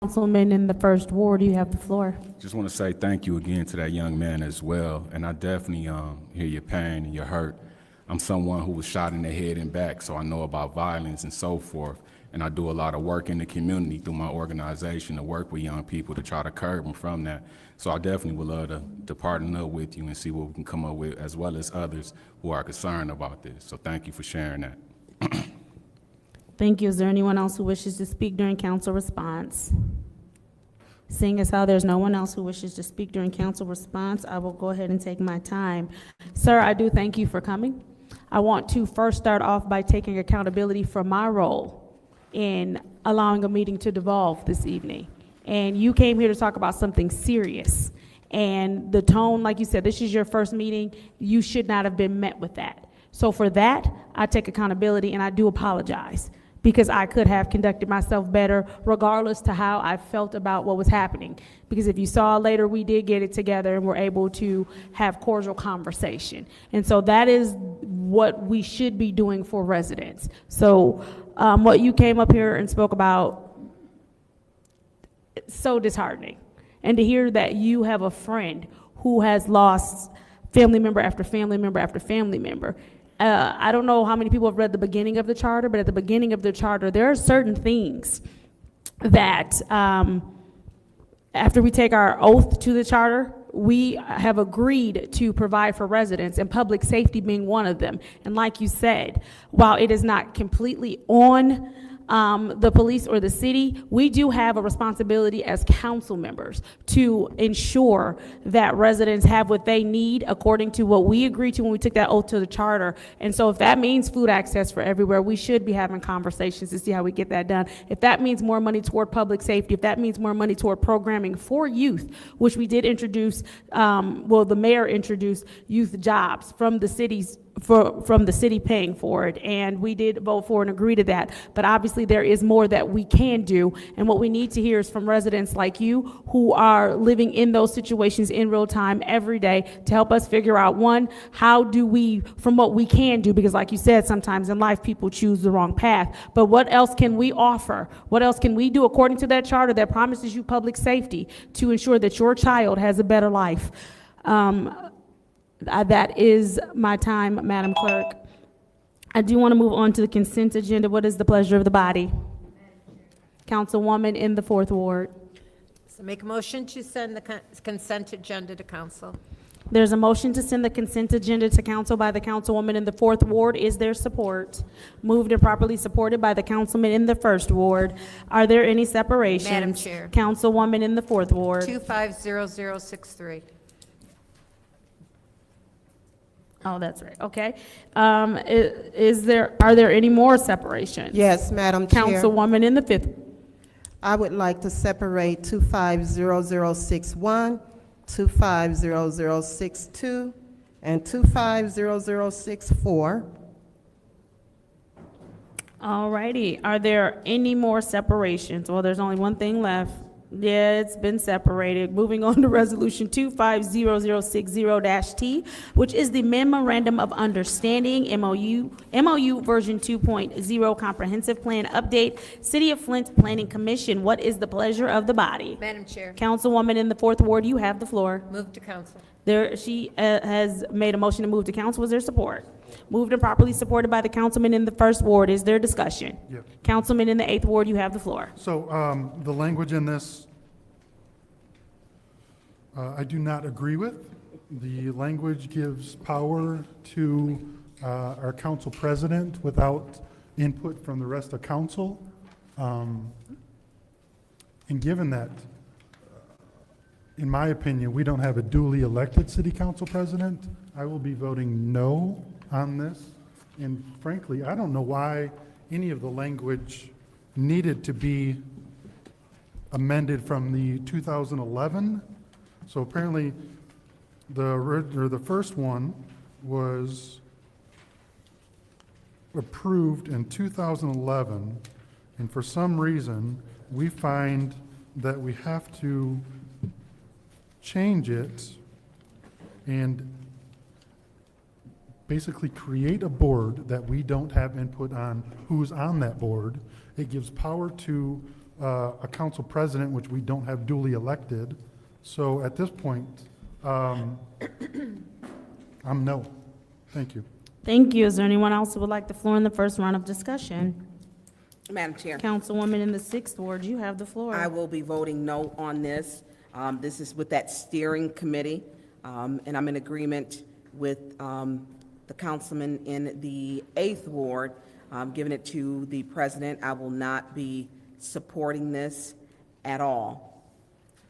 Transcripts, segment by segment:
Councilman in the First Ward, you have the floor. Just want to say thank you again to that young man as well, and I definitely hear your pain and your hurt. I'm someone who was shot in the head and back, so I know about violence and so forth, and I do a lot of work in the community through my organization to work with young people to try to curb them from that. So I definitely would love to partner up with you and see what we can come up with, as well as others who are concerned about this. So thank you for sharing that. Thank you. Is there anyone else who wishes to speak during council response? Seeing as how there's no one else who wishes to speak during council response, I will go ahead and take my time. Sir, I do thank you for coming. I want to first start off by taking accountability for my role in allowing a meeting to devolve this evening. And you came here to talk about something serious. And the tone, like you said, this is your first meeting. You should not have been met with that. So for that, I take accountability and I do apologize, because I could have conducted myself better regardless to how I felt about what was happening. Because if you saw later, we did get it together and were able to have cordial conversation. And so that is what we should be doing for residents. So what you came up here and spoke about, it's so disheartening. And to hear that you have a friend who has lost family member after family member after family member. I don't know how many people have read the beginning of the charter, but at the beginning of the charter, there are certain things that after we take our oath to the charter, we have agreed to provide for residents, and public safety being one of them. And like you said, while it is not completely on the police or the city, we do have a responsibility as council members to ensure that residents have what they need according to what we agreed to when we took that oath to the charter. And so if that means food access for everywhere, we should be having conversations to see how we get that done. If that means more money toward public safety, if that means more money toward programming for youth, which we did introduce, the mayor introduced youth jobs from the cities, from the city paying for it, and we did vote for and agree to that. But obviously there is more that we can do, and what we need to hear is from residents like you who are living in those situations in real time every day to help us figure out, one, how do we, from what we can do, because like you said, sometimes in life people choose the wrong path, but what else can we offer? What else can we do according to that charter that promises you public safety to ensure that your child has a better life? That is my time, Madam Clerk. I do want to move on to the consent agenda. What is the pleasure of the body? Councilwoman in the Fourth Ward. So make a motion to send the consent agenda to council. There's a motion to send the consent agenda to council by the councilwoman in the Fourth Ward. Is there support? Moved and properly supported by the councilman in the First Ward. Are there any separations? Madam Chair. Councilwoman in the Fourth Ward. 250063. Oh, that's right. Okay. Are there any more separations? Yes, Madam Chair. Councilwoman in the Fifth. I would like to separate 250061, 250062, and 250064. All righty. Are there any more separations? Well, there's only one thing left. Yeah, it's been separated. Moving on to Resolution 250060-T, which is the Memorandum of Understanding, MOU version 2.0 Comprehensive Plan Update, City of Flint Planning Commission. What is the pleasure of the body? Madam Chair. Councilwoman in the Fourth Ward, you have the floor. Move to council. She has made a motion to move to council. Is there support? Moved and properly supported by the councilman in the First Ward. Is there discussion? Yes. Councilman in the Eighth Ward, you have the floor. So the language in this, I do not agree with. The language gives power to our council president without input from the rest of council. And given that, in my opinion, we don't have a duly elected city council president, I will be voting no on this. And frankly, I don't know why any of the language needed to be amended from the 2011. So apparently the first one was approved in 2011, and for some reason we find that we have to change it and basically create a board that we don't have input on who's on that board. It gives power to a council president, which we don't have duly elected. So at this point, I'm no. Thank you. Thank you. Is there anyone else who would like the floor in the first round of discussion? Madam Chair, Councilwoman in the 6th Ward, you have the floor. I will be voting no on this. This is with that steering committee, and I'm in agreement with the councilman in the 8th Ward, giving it to the president. I will not be supporting this at all.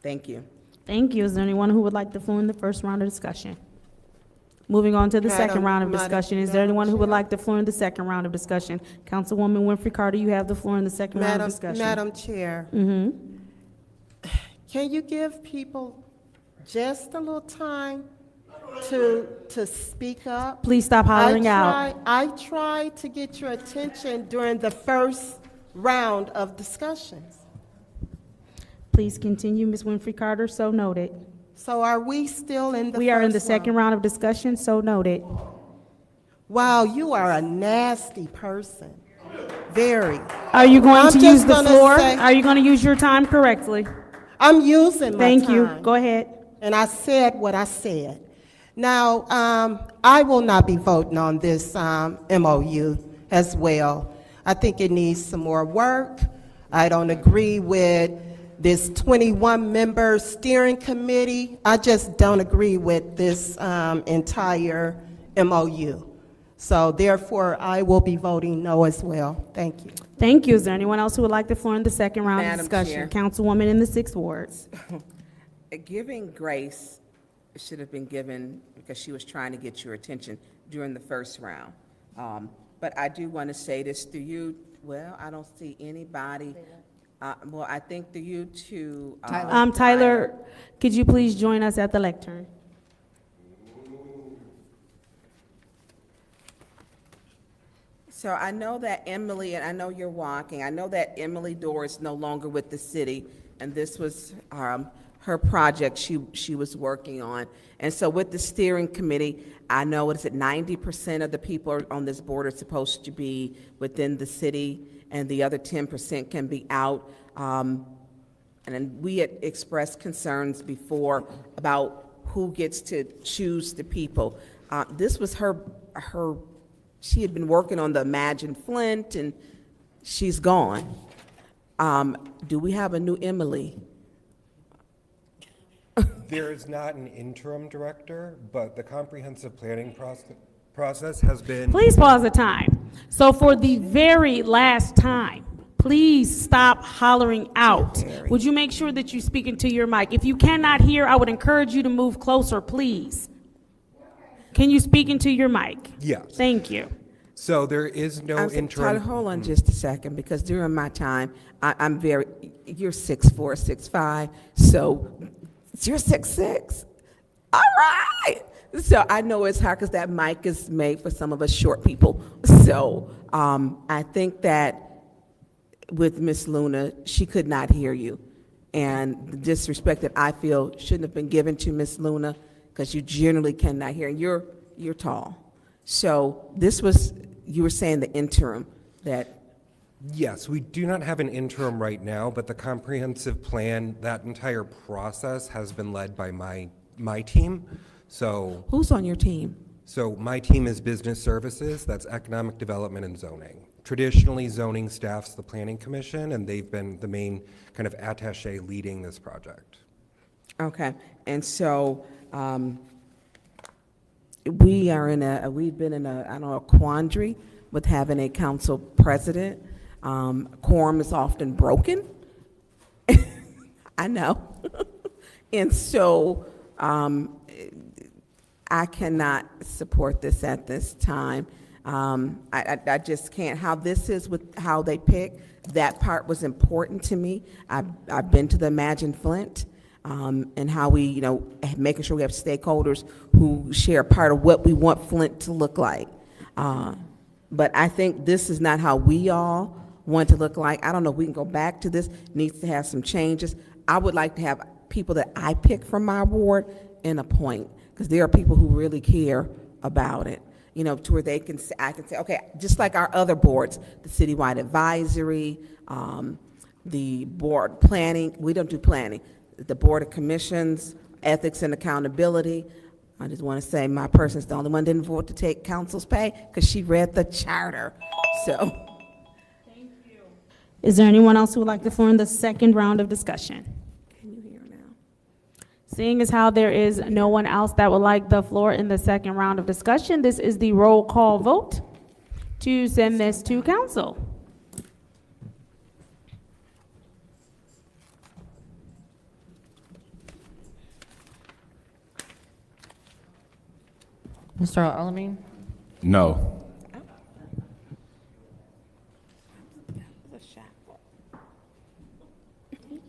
Thank you. Thank you. Is there anyone who would like the floor in the first round of discussion? Moving on to the second round of discussion. Is there anyone who would like the floor in the second round of discussion? Councilwoman Winfrey Carter, you have the floor in the second round of discussion. Madam Chair, can you give people just a little time to speak up? Please stop hollering out. I tried to get your attention during the first round of discussions. Please continue, Ms. Winfrey Carter, so noted. So are we still in the We are in the first second round of discussion, so noted. Wow, you are a nasty person. Very. Are you going I'm to just use the gonna floor? say- Are you going to use your time correctly? I'm using my Thank you. time. Go ahead. And I said what I said. Now, I will not be voting on this MOU as well. I think it needs some more work. I don't agree with this 21-member steering committee. I just don't agree with this entire MOU. So therefore, I will be voting no as well. Thank you. Thank you. Is there anyone else who would like the floor in the second round of Madam discussion? Chair. Councilwoman in the 6th Ward. Giving grace should have been given because she was trying to get your attention during the first round. But I do want to say this to you. Well, I don't see anybody. Well, I think to you to. Tyler, could you please join us at the lectern? So I know that Emily, and I know you're walking, I know that Emily Dorr is no longer with the city, and this was her project she was working on. And so with the steering committee, I know, what is it, 90% of the people on this board are supposed to be within the city, and the other 10% can be out. And then we had expressed concerns before about who gets to choose the people. This was her, she had been working on the Imagine Flint, and she's gone. Do we have a new Emily? There is not an interim director, but the comprehensive planning process has been. Please pause the time. So for the very last time, please stop hollering out. Would you make sure that you speak into your mic? If you cannot hear, I would encourage you to move closer, please. Can you speak into your mic? Yes. Thank you. So there is no Tyler, interim. hold on just a second, because during my time, I'm very, you're 6'4", 6'5", so you're 6'6". All right. So I know it's hard because that mic is made for some of us short people. So I think that with Miss Luna, she could not hear you. And the disrespect that I feel shouldn't have been given to Miss Luna, because you generally cannot hear, and you're tall. So this was, you were saying the interim, that. Yes, we do not have an interim right now, but the comprehensive plan, that entire process has been led by my team. So Who's on your team? my team is business services, that's economic development and zoning. Traditionally, zoning staffs the planning commission, and they've been the main kind of attaché leading this project. Okay, and so we've been in a, I don't know, a quandary with having a council president. Quorum is often broken. I know. And so I cannot support this at this time. I just can't. How this is with how they pick, that part was important to me. I've been to the Imagine Flint, and how we, making sure we have stakeholders who share part of what we want Flint to look like. But I think this is not how we all want to look like. I don't know if we can go back to this, needs to have some changes. I would like to have people that I pick from my ward and appoint, because there are people who really care about it, to where I can say, okay, just like our other boards, the citywide advisory, the board planning, we don't do planning, the Board of Commissions, Ethics and Accountability. I just want to say my person's the only one that didn't vote to take council's pay because she read the charter, so. Is there anyone else who would like the floor in the second round of discussion? Can you hear now? Seeing as how there is no one else that would like the floor in the second round of discussion, this is the roll call vote to send this to council. Mr. Alamin? No.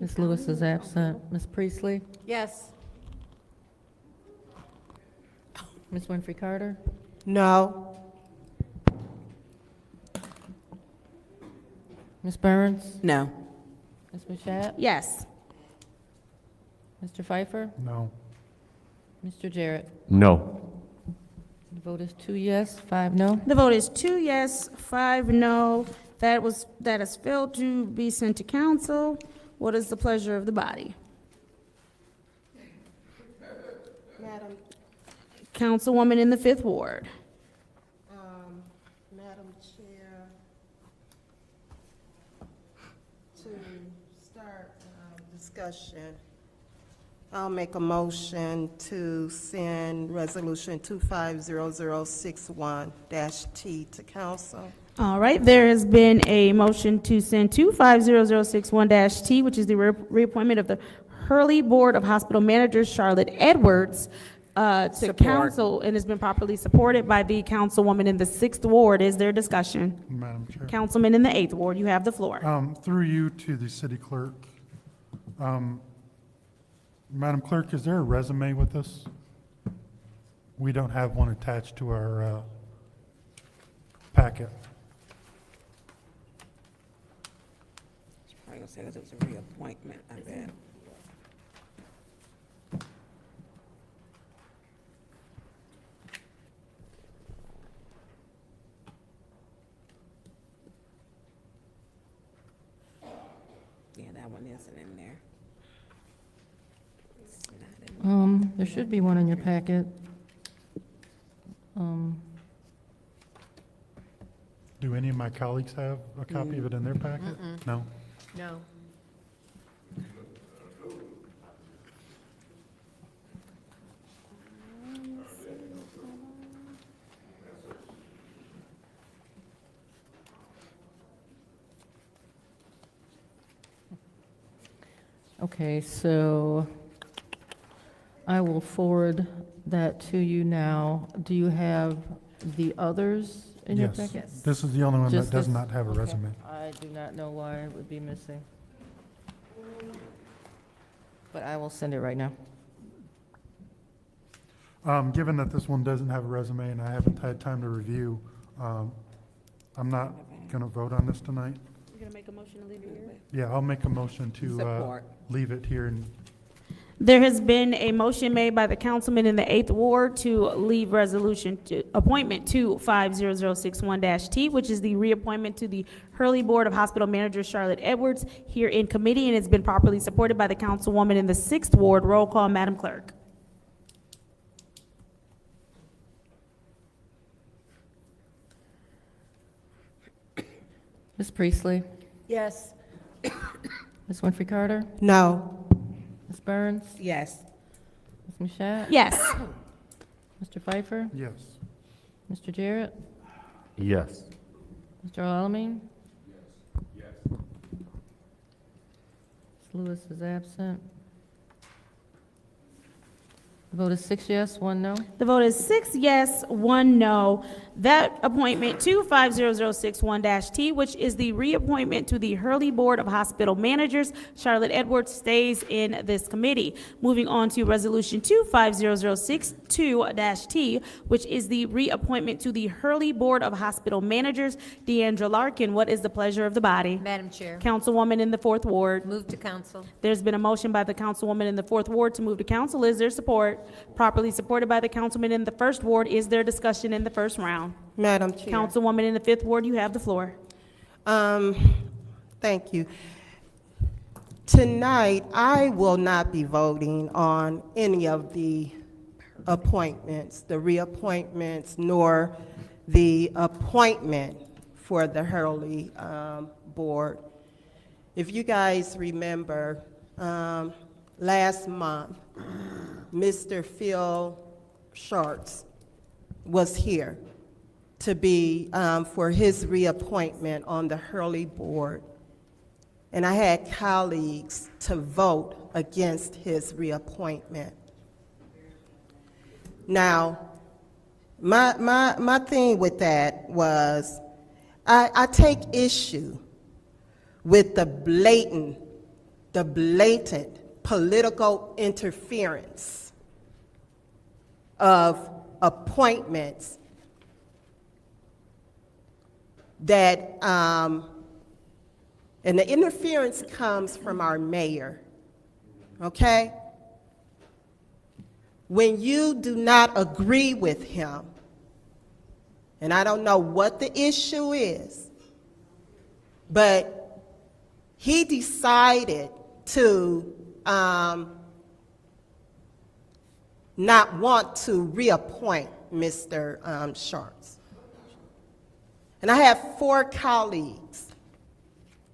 Ms. Lewis is absent. Ms. Priestley? Yes. Ms. Winfrey Carter? No. Ms. Burns? No. Ms. Mashat? Yes. Mr. Pfeiffer? No. Mr. Jarrett? No. The vote is 2 yes, 5 no. The vote is 2 yes, 5 no. That is failed to be sent to council. What is the pleasure of the body? Madam, Councilwoman in the Fifth Ward. Madam Chair, to start discussion, I'll make a motion to send Resolution 250061-T to council. All right, there has been a motion to send 250061-T, which is the reappointment of the Hurley Board of Hospital Managers, Charlotte Edwards, to Support. council, and has been properly supported by the councilwoman in the 6th Ward. Is there discussion? Madam Chair. Councilman in the 8th Ward, you have the floor. Through you to the city clerk. Madam Clerk, is there a resume with this? We don't have one attached to our packet. Probably gonna say that it was a reappointment, I bet. Yeah, that one isn't in there. It's not in There should be one in your packet. Do any of my colleagues have a copy of it in their packet? No? No. Okay, so I will forward that to you now. Do you have the others in your Yes. packet? This is the only one that Just does this? not have a Okay. resume. I do not know why it would be missing. But I will send it right now. Given that this one doesn't have a resume and I haven't had time to review, I'm not going to vote on this tonight. You're going to make a motion to leave it here? Yeah, I'll make a motion to Support. leave it here. And There has been a motion made by the councilman in the 8th Ward to leave appointment 250061-T, which is the reappointment to the Hurley Board of Hospital Managers, Charlotte Edwards, here in committee, and it's been properly supported by the councilwoman in the 6th Ward. Roll call, Madam Clerk. Ms. Priestley? Yes. Ms. Winfrey Carter? No. Ms. Burns? Yes. Ms. Mashat? Yes. Mr. Pfeiffer? yes. Mr. Jarrett? Yes. Mr. Alamin? Ms. Lewis is absent. The vote is 6 yes, 1 no. The vote is 6 yes, 1 no. That appointment 250061-T, which is the reappointment to the Hurley Board of Hospital Managers, Charlotte Edwards, stays in this committee. Moving on to Resolution 250062-T, which is the reappointment to the Hurley Board of Hospital Managers, Deandra Larkin. What is the pleasure of the body? Madam Chair, Councilwoman in the 4th Ward. move to council. There's been a motion by the councilwoman in the 4th Ward to move to council. Is there support? Properly supported by the councilman in the 1st Ward. Is there discussion in the first round? Madam Chair. Councilwoman in the 5th Ward, you have the floor. Thank you. Tonight, I will not be voting on any of the appointments, the reappointments, nor the appointment for the Hurley Board. If you guys remember, last month, Mr. Phil Sharts was here to be, for his reappointment on the Hurley Board. And I had colleagues to vote against his reappointment. Now, my thing with that was, I take issue with the blatant political interference of appointments that, and the interference comes from our mayor, okay? When you do not agree with him, and I don't know what the issue is, but he decided to not want to reappoint Mr. Sharts. And I have 4 colleagues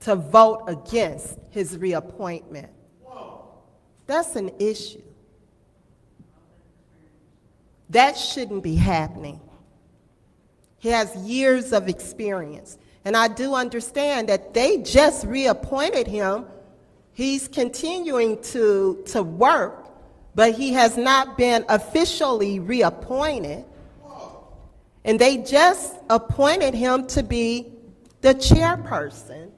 to vote against his reappointment. That's an issue. That shouldn't be happening. He has years of experience. And I do understand that they just reappointed him. He's continuing to work, but he has not been officially reappointed. And they just appointed him to be the chairperson,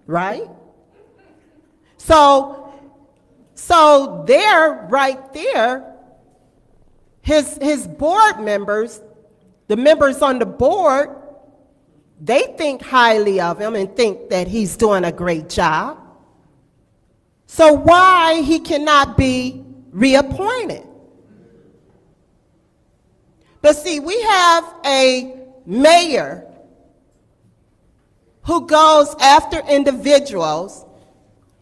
right? So there, right there, his board members, the members on the board, they think highly of him and think that he's doing a great job. So why he cannot be reappointed? But see, we have a mayor who goes after individuals.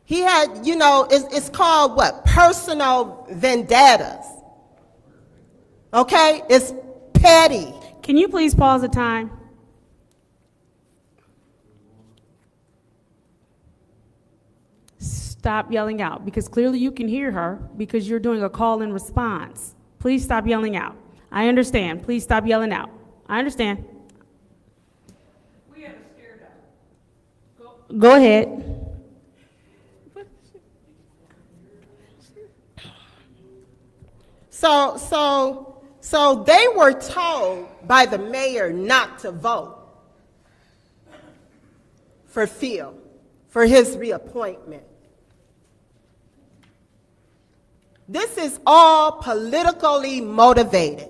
He had, you know, it's called what? Personal vendettas. Okay? It's petty. Can you please pause the time? Stop yelling out, because clearly you can hear her because you're doing a call and response. Please stop yelling out. I understand. Please stop yelling out. I understand. We have a scare down. Go ahead. So they were told by the mayor not to vote for Phil, for his reappointment. This is all politically motivated.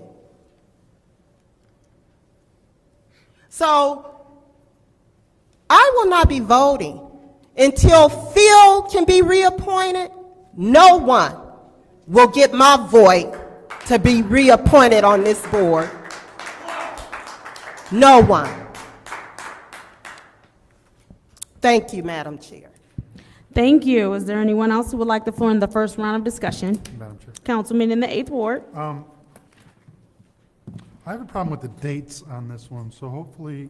So I will not be voting until Phil can be reappointed. No one will get my vote to be reappointed on this board. No one. Thank you, Madam Chair. Thank you. Is there anyone else who would like the floor in the first round of discussion? Madam Chair. Councilman in the 8th Ward. I have a problem with the dates on this one, so hopefully,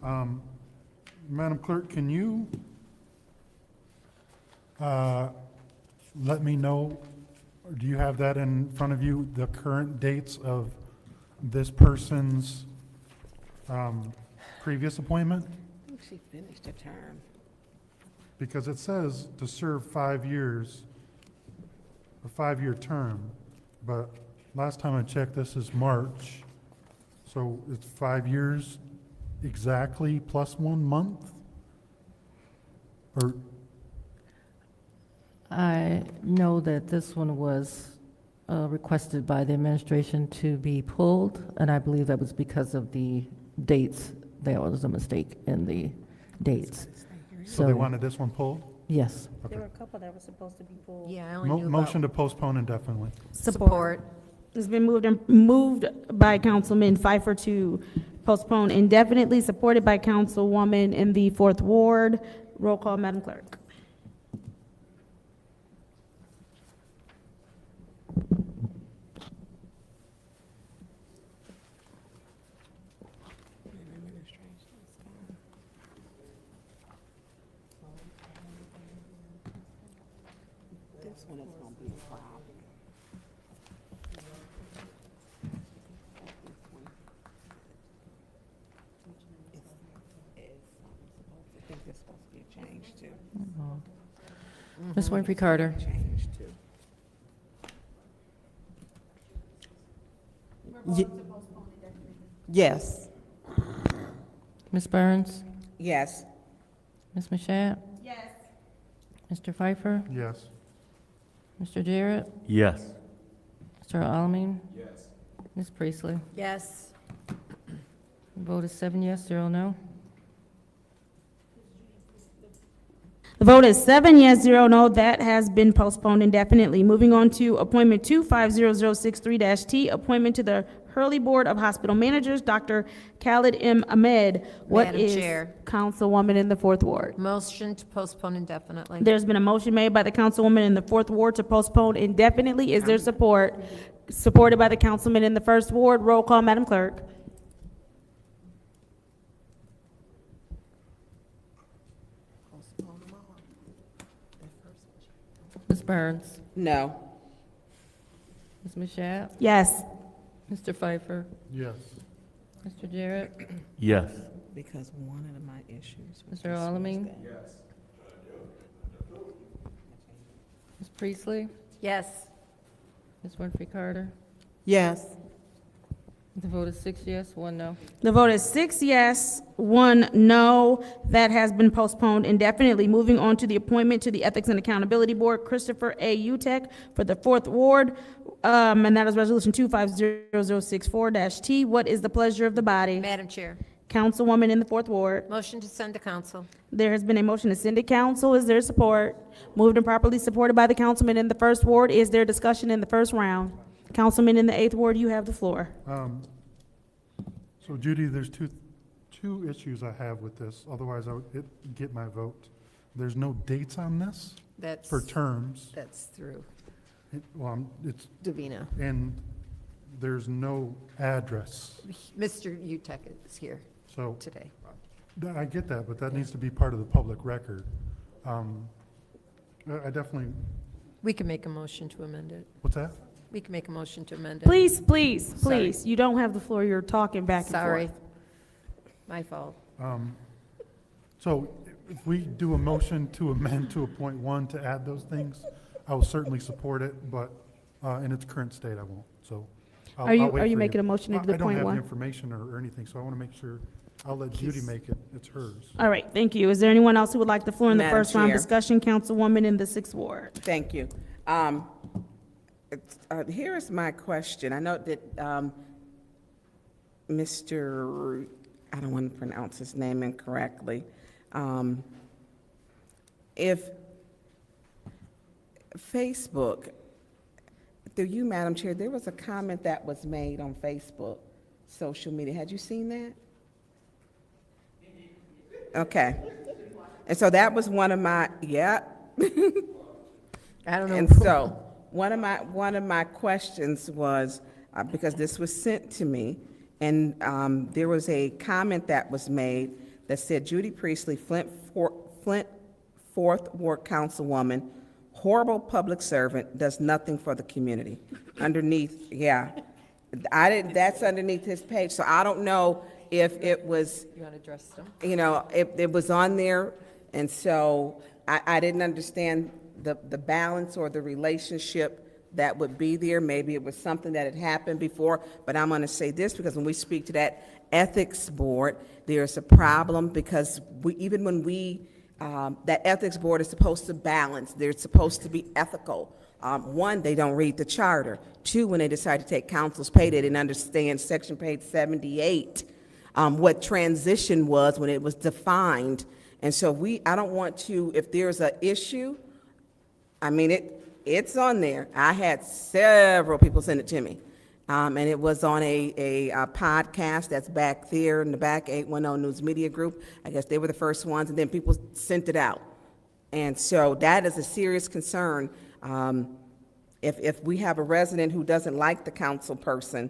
Madam Clerk, can you let me know, or do you have that in front of you, the current dates of this person's previous appointment? She finished her term. Because it says to serve 5 years, a 5-year term, but last time I checked, this is March. So it's 5 years exactly plus 1 month? Or, I know that this one was requested by the administration to be pulled, and I believe that was because of the dates. There was a mistake in the dates. so they wanted this one pulled? Yes. There were a couple that were supposed to be pulled. Yeah, I only knew about Motion to postpone indefinitely. support. It's been moved by Councilman Pfeiffer to postpone indefinitely, supported by Councilwoman in the 4th Ward. Roll call, Madam Clerk. This one is gonna be a problem. I think there's supposed to be a change too. Ms. Winfrey Carter? Change too. Yes. Ms. Burns? Yes. Ms. Mashat? Yes. Mr. Pfeiffer? Yes. Mr. Jarrett? Yes. Mr. Alamin? Yes. Ms. Priestley? Yes. Vote is 7 yes, 0 no. The vote is 7 yes, 0 no. That has been postponed indefinitely. Moving on to appointment 250063-T, appointment to the Hurley Board of Hospital Managers, Dr. Khalid M. Ahmed. What Madam is Chair. Councilwoman in the Fourth Ward? Motion to postpone indefinitely. There's been a motion made by the councilwoman in the Fourth Ward to postpone indefinitely. Is there support? Supported by the councilman in the First Ward. Roll call, Madam Clerk. Ms. Burns? No. Ms. Mashat? Yes. Mr. Pfeiffer? Yes. Mr. Jarrett? Yes. Because one of my issues. Mr. Alamin? Ms. Priestley? Yes. Ms. Winfrey Carter? Yes. The vote is 6 yes, 1 no. The vote is 6 yes, 1 no. That has been postponed indefinitely. Moving on to the appointment to the Ethics and Accountability Board, Christopher A. Utek for the Fourth Ward, and that is Resolution 250064-T. What is the pleasure of the body? Madam Chair. Councilwoman in the Fourth Ward. Motion to send to council. There has been a motion to send to council. Is there support? Moved and properly supported by the councilman in the First Ward. Is there discussion in the first round? Councilman in the Eighth Ward, you have the floor. So Judy, there's two issues I have with this, otherwise I would get my vote. There's no dates on this That's, for terms. that's through It's, Davina. and there's no address. Mr. Utek is here So today. I get that, but that needs to be part of the public record. I definitely, We can make a motion to amend it. what's that? We can make a motion to amend it. Please, please, Sorry. please, you don't have the floor. You're talking back and forth. Sorry. My fault. So if we do a motion to amend to a point one to add those things, I will certainly support it, but in its current state, I won't, so. I'll Are you, wait are you for making a motion to do the I don't point have the one? information or anything, so I want to make sure, I'll let Judy make it, it's hers. All right, thank you. Is there anyone else who would like the floor in the Madam first round Chair. discussion? Councilwoman in the Sixth Ward. Thank you. Here is my question. I know that Mr., I don't want to pronounce his name incorrectly. If Facebook, through you, Madam Chair, there was a comment that was made on Facebook, social media. Had you seen that? Okay. And so that was one of my, yeah. I don't know. And so, one of my questions was, because this was sent to me, and there was a comment that was made that said, Judy Priestley, Flint Fourth Ward Councilwoman, horrible public servant, does nothing for the community. Underneath, yeah. That's underneath his page, so I don't know if it was, You want to address them? you know, it was on there, and so I didn't understand the balance or the relationship that would be there. Maybe it was something that had happened before, but I'm going to say this, because when we speak to that ethics board, there's a problem, because even when that ethics board is supposed to balance, they're supposed to be ethical. One, they don't read the charter. Two, when they decide to take council's pay, they didn't understand section page 78, what transition was when it was defined. And so I don't want to, if there's an issue, I mean, it's on there. I had several people send it to me. And it was on a podcast that's back there in the back, 810 News Media Group. I guess they were the first ones, and then people sent it out. And so that is a serious concern. If we have a resident who doesn't like the council person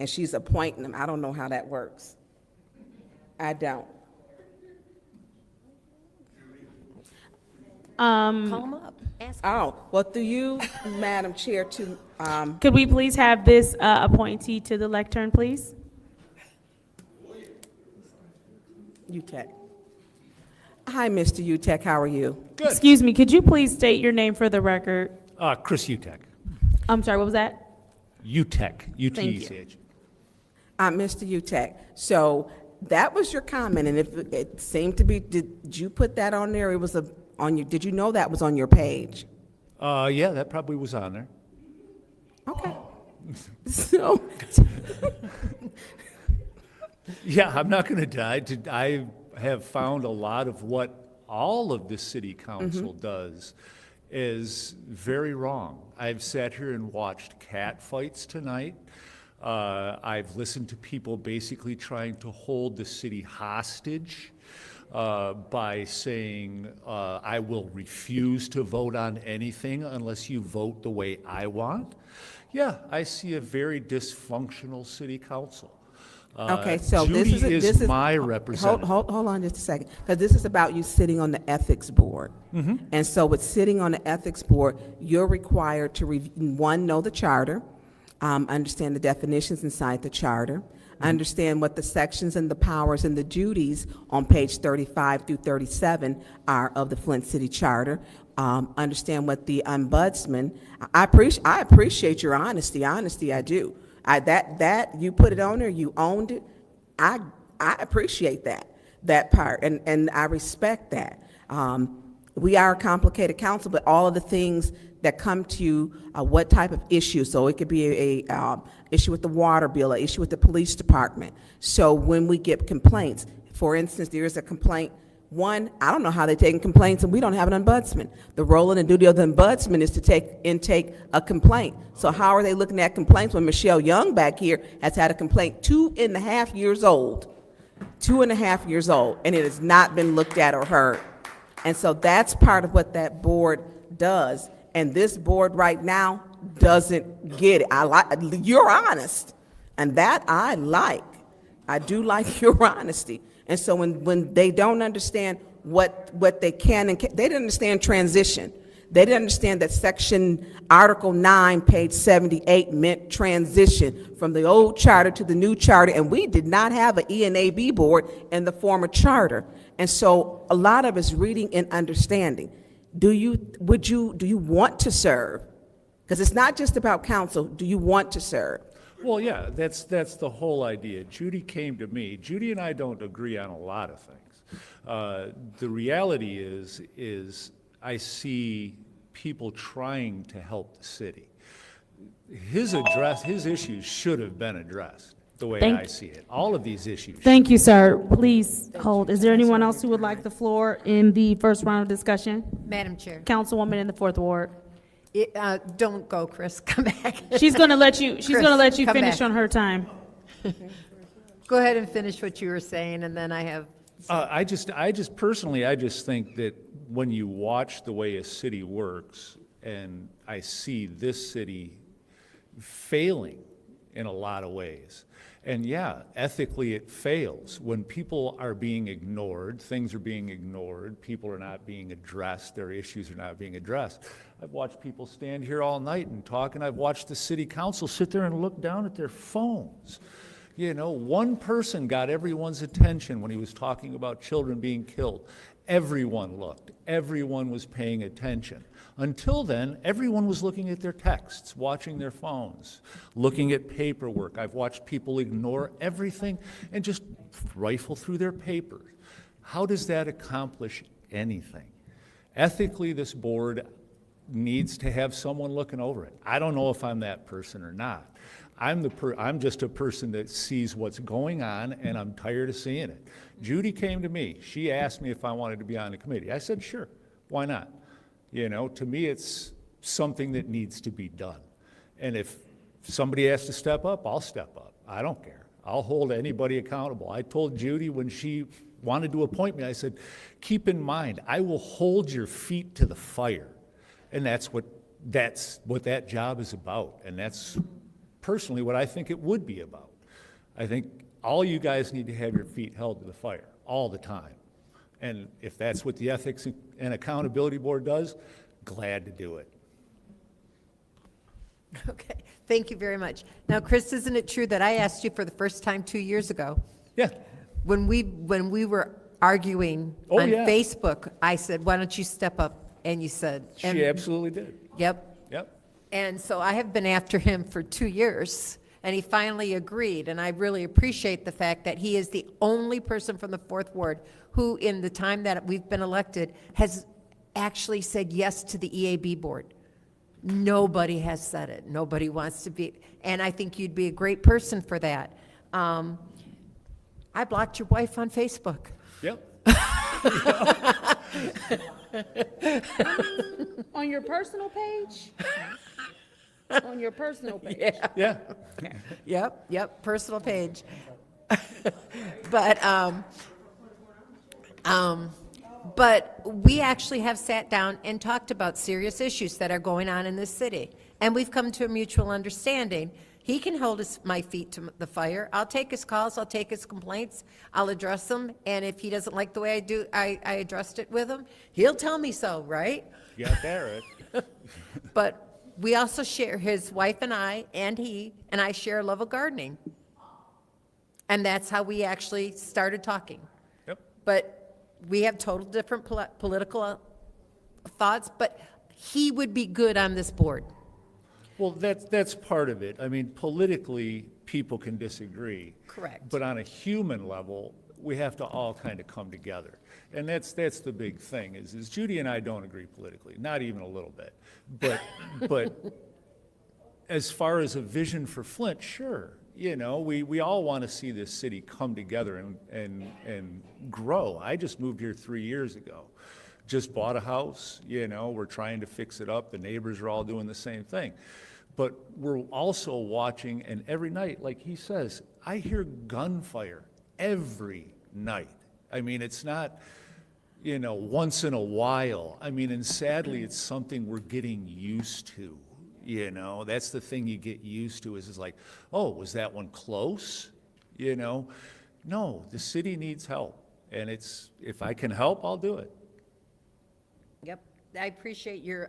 and she's appointing them, I don't know how that works. I don't. Call them up. Oh, well, through you, Madam Chair, to, Could we please have this appointee to the lectern, please? UTEC. Hi, Mr. UTEC, how are you? Excuse me, could you please state your name for the record? Chris Utek. I'm sorry, what was that? Utek, you. UTECH. Mr. UTEC, so that was your comment, and if it seemed to be, did you put that on there? It was on your, did you know that was on your page? Yeah, that probably was on there. Okay. So, Yeah, I'm not going to deny, I have found a lot of what all of the city council does is very wrong. I've sat here and watched cat fights tonight. I've listened to people basically trying to hold the city hostage by saying, I will refuse to vote on anything unless you vote the way I want. Yeah, I see a very dysfunctional city council. okay, so Judy this is is my representative. Hold on just a second, because this is about you sitting on the ethics board. And so with sitting on the ethics board, you're required to, one, know the charter, understand the definitions inside the charter, understand what the sections and the powers and the duties on page 35 through 37 are of the Flint City Charter, understand what the ombudsman, I appreciate your honesty, I do. That you put it on there, you owned it. I appreciate that part, and I respect that. We are a complicated council, but all of the things that come to you, what type of issue? So it could be a issue with the water bill, an issue with the police department. So when we get complaints, for instance, there is a complaint. One, I don't know how they're taking complaints, and we don't have an ombudsman. The role and the duty of the ombudsman is to take a complaint. So how are they looking at complaints when Michelle Young back here has had a complaint 2.5 years old? 2.5 years old, and it has not been looked at or heard. And so that's part of what that board does. And this board right now doesn't get it. You're honest, and that I like. I do like your honesty. And so when they don't understand what they can and can't, they didn't understand transition. They didn't understand that section Article 9, page 78 meant transition from the old charter to the new charter, and we did not have an ENAB board in the former charter. And so a lot of us reading and understanding. Do you want to serve? Because it's not just about council. Do you want to serve? Well, yeah, that's the whole idea. Judy came to me. Judy and I don't agree on a lot of things. The reality is I see people trying to help the city. His issues should have been addressed the way I see it. All of these issues. Thank you, sir. Please hold. Is there anyone else who would like the floor in the first round of discussion? Madam Chair. Councilwoman in the fourth ward. Don't go, Chris, come back. She's gonna let you come finish back. on her time. Go ahead and finish what you were saying, and then I have, I just personally, I just think that when you watch the way a city works, and I see this city failing in a lot of ways. And yeah, ethically it fails. When people are being ignored, things are being ignored, people are not being addressed, their issues are not being addressed. I've watched people stand here all night and talk, and I've watched the city council sit there and look down at their phones. You know, one person got everyone's attention when he was talking about children being killed. Everyone looked. Everyone was paying attention. Until then, everyone was looking at their texts, watching their phones, looking at paperwork. I've watched people ignore everything and just rifle through their papers. How does that accomplish anything? Ethically, this board needs to have someone looking over it. I don't know if I'm that person or not. I'm just a person that sees what's going on, and I'm tired of seeing it. Judy came to me. She asked me if I wanted to be on the committee. I said, sure, why not? You know, to me, it's something that needs to be done. And if somebody has to step up, I'll step up. I don't care. I'll hold anybody accountable. I told Judy when she wanted to appoint me, I said, keep in mind, I will hold your feet to the fire. And that's what that job is about. And that's personally what I think it would be about. I think all you guys need to have your feet held to the fire all the time. And if that's what the Ethics and Accountability Board does, glad to do it. Okay, thank you very much. Now, Chris, isn't it true that I asked you for the first time 2 years ago? Yeah, When we were arguing Oh, on yeah. Facebook, I said, why don't you step up? And you said. and- she absolutely did. Yep. Yep. And so I have been after him for 2 years, and he finally agreed. And I really appreciate the fact that he is the only person from the Fourth Ward who, in the time that we've been elected, has actually said yes to the EAB board. Nobody has said it. Nobody wants to be, and I think you'd be a great person for that. I blocked your wife on Facebook. Yep. On your personal page? On your personal page? Yeah. Yeah. Yep, personal page. But we actually have sat down and talked about serious issues that are going on in this city. And we've come to a mutual understanding. He can hold my feet to the fire. I'll take his calls, I'll take his complaints, I'll address them. And if he doesn't like the way I addressed it with him, he'll tell me so, right? You got that right. But we also share, his wife and I, and he, and I share a love of gardening. And that's how we actually started talking. Yep. But we have total different political thoughts, but he would be good on this board. Well, that's part of it. I mean, politically, people can disagree. Correct. But on a human level, we have to all kind of come together. And that's the big thing, is Judy and I don't agree politically, not even a little bit. But as far as a vision for Flint, sure. You know, we all want to see this city come together and grow. I just moved here 3 years ago. Just bought a house, you know, we're trying to fix it up. The neighbors are all doing the same thing. But we're also watching, and every night, like he says, I hear gunfire every night. I mean, it's not, you know, once in a while. I mean, and sadly, it's something we're getting used to. You know, that's the thing you get used to is like, oh, was that one close? You know, no, the city needs help. And if I can help, I'll do it. Yep, I appreciate your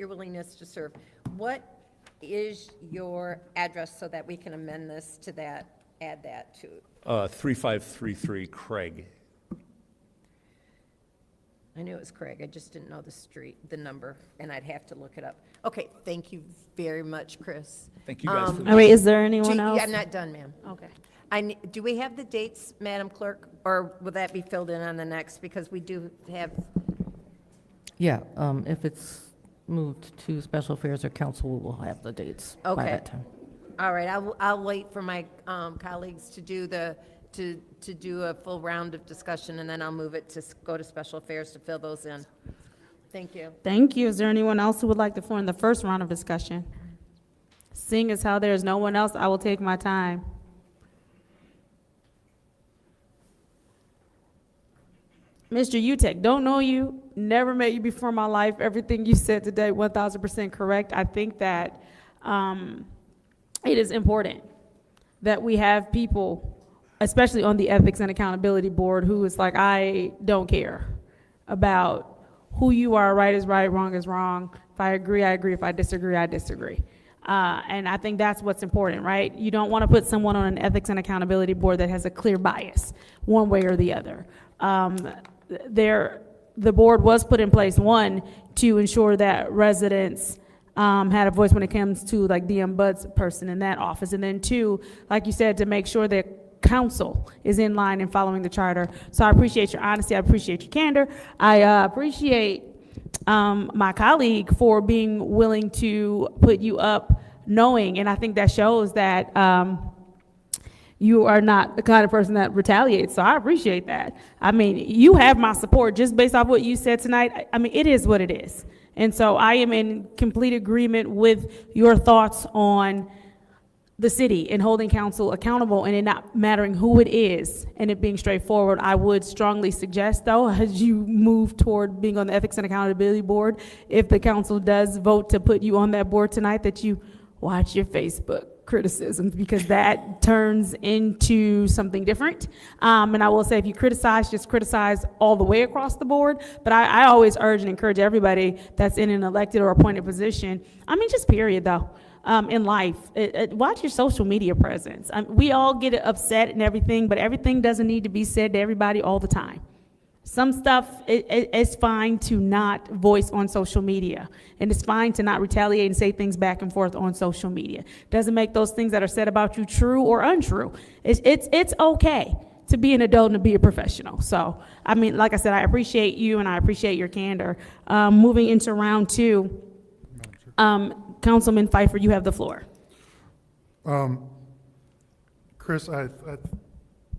willingness to serve. What is your address so that we can amend this to that, add that to? 3533 Craig. I knew it was Craig, I just didn't know the street, the number, and I'd have to look it up. Okay, thank you very much, Chris. Thank you guys for All right, is there anyone Gee, else? I'm not done, ma'am. Okay. Do we have the dates, Madam Clerk, or will that be filled in on the next? Because we do have, Yeah, if it's moved to Special Affairs or Council, we'll have the dates by Okay. that time. all right, I'll wait for my colleagues to do to do a full round of discussion, and then I'll move it to go to Special Affairs to fill those in. Thank you. Thank you. Is there anyone else who would like the floor in the first round of discussion? Seeing as how there is no one else, I will take my time. Mr. Utek, don't know you, never met you before in my life. Everything you said today, 1,000% correct. I think that it is important that we have people, especially on the Ethics and Accountability Board, who is like, I don't care about who you are. Right is right, wrong is wrong. If I agree, I agree. If I disagree, I disagree. And I think that's what's important, right? You don't want to put someone on an Ethics and Accountability Board that has a clear bias, one way or the other. The board was put in place, one, to ensure that residents had a voice when it comes to like the ombuds person in that office. And then two, like you said, to make sure that council is in line and following the charter. So I appreciate your honesty. I appreciate your candor. I appreciate my colleague for being willing to put you up knowing, and I think that shows that you are not the kind of person that retaliates. So I appreciate that. I mean, you have my support just based off what you said tonight. I mean, it is what it is. And so I am in complete agreement with your thoughts on the city and holding council accountable and it not mattering who it is and it being straightforward. I would strongly suggest, though, as you move toward being on the Ethics and Accountability Board, if the council does vote to put you on that board tonight, that you watch your Facebook criticisms, because that turns into something different. And I will say, if you criticize, just criticize all the way across the board. But I always urge and encourage everybody that's in an elected or appointed position, I mean, just period though, in life, watch your social media presence. We all get upset and everything, but everything doesn't need to be said to everybody all the time. Some stuff, it's fine to not voice on social media, and it's fine to not retaliate and say things back and forth on social media. Doesn't make those things that are said about you true or untrue. It's okay to be an adult and to be a professional. So, I mean, like I said, I appreciate you and I appreciate your candor. Moving into round two, Councilman Pfeiffer, you have the floor. Chris, I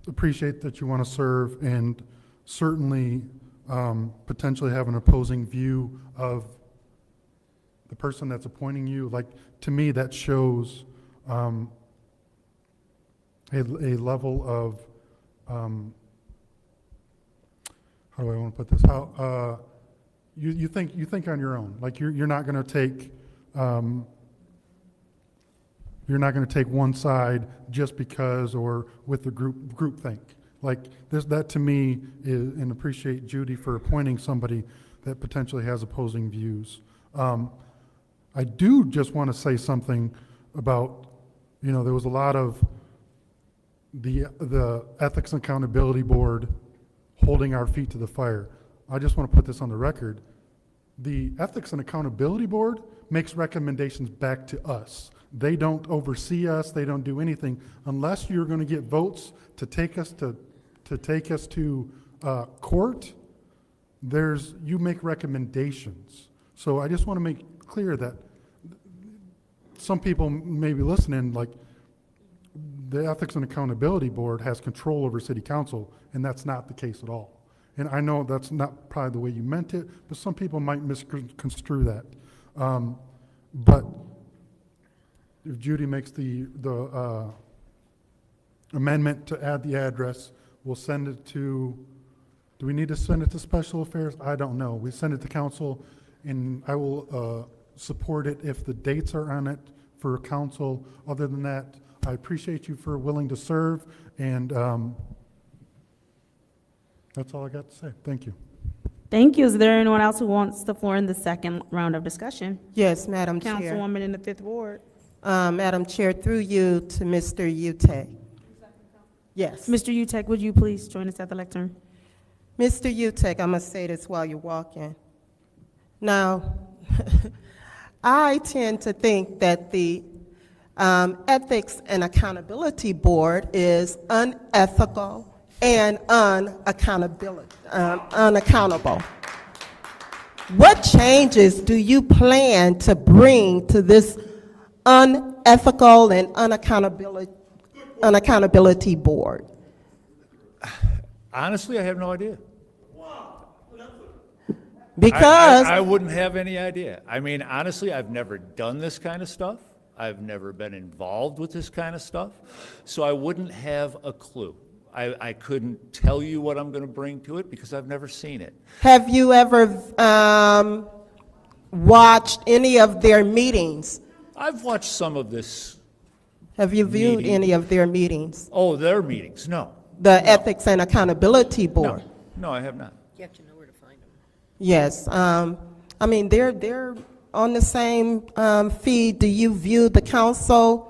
appreciate that you want to serve and certainly potentially have an opposing view of the person that's appointing you. Like, to me, that shows a level of, how do I want to put this? How you think on your own. Like, you're not going to take one side just because or with the group think. Like, that to me is, and appreciate Judy for appointing somebody that potentially has opposing views. I do just want to say something about, there was a lot of the Ethics and Accountability Board holding our feet to the fire. I just want to put this on the record. The Ethics and Accountability Board makes recommendations back to us. They don't oversee us. They don't do anything unless you're going to get votes to take us to court. You make recommendations. So I just want to make clear that some people may be listening, like, the Ethics and Accountability Board has control over City Council, and that's not the case at all. And I know that's not probably the way you meant it, but some people might misconstrue that. But if Judy makes the amendment to add the address, we'll send it to, do we need to send it to Special Affairs? I don't know. We send it to council, and I will support it if the dates are on it for council. Other than that, I appreciate you for willing to serve, and that's all I got to say. Thank you. Thank you. Is there anyone else who wants the floor in the second round of discussion? Yes, Madam Chair. Councilwoman in the Fifth Ward. Madam Chair, through you to Mr. Utek. Yes. Mr. Utek, would you please join us at the lectern? Mr. Utek, I'm going to say this while you're walking. Now, I tend to think that the Ethics and Accountability Board is unethical and unaccountable. What changes do you plan to bring to this unethical and unaccountability board? Honestly, I have no idea. Because I wouldn't have any idea. I mean, honestly, I've never done this kind of stuff. I've never been involved with this kind of stuff, so I wouldn't have a clue. I couldn't tell you what I'm going to bring to it because I've never seen it. have you ever watched any of their meetings? I've watched some of this. Have you viewed Meeting. any of their meetings? Oh, their meetings? No. The Ethics and Accountability Board? No, I have not. You have to know where to find them. Yes. I mean, they're on the same feed. Do you view the council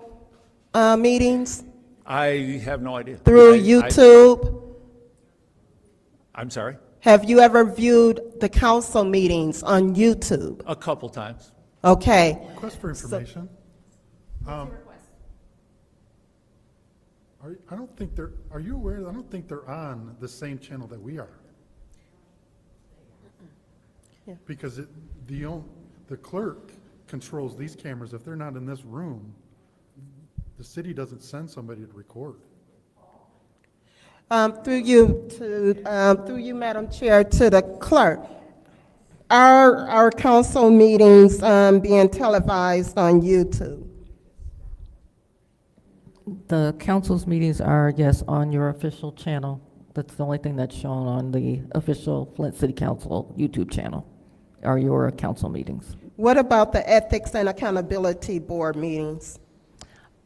meetings I have no idea. through YouTube? I'm sorry? Have you ever viewed the council meetings on YouTube? A couple times. Okay. Request for information. I don't think they're, are you aware? I don't think they're on the same channel that we are. Yeah. Because the clerk controls these cameras. If they're not in this room, the city doesn't send somebody to record. Through you, Madam Chair, to the clerk. Our council meetings being televised on YouTube? The council's meetings are, yes, on your official channel. That's the only thing that's shown on the official Flint City Council YouTube channel, are your council meetings. What about the Ethics and Accountability Board meetings?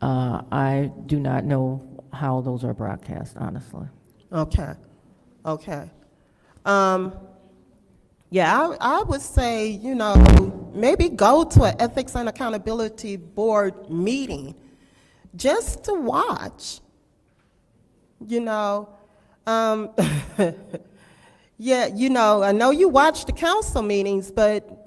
I do not know how those are broadcast, honestly. Okay, okay. Yeah, I would say, you know, maybe go to an Ethics and Accountability Board meeting just to watch, you know. Yeah, you know, I know you watch the council meetings, but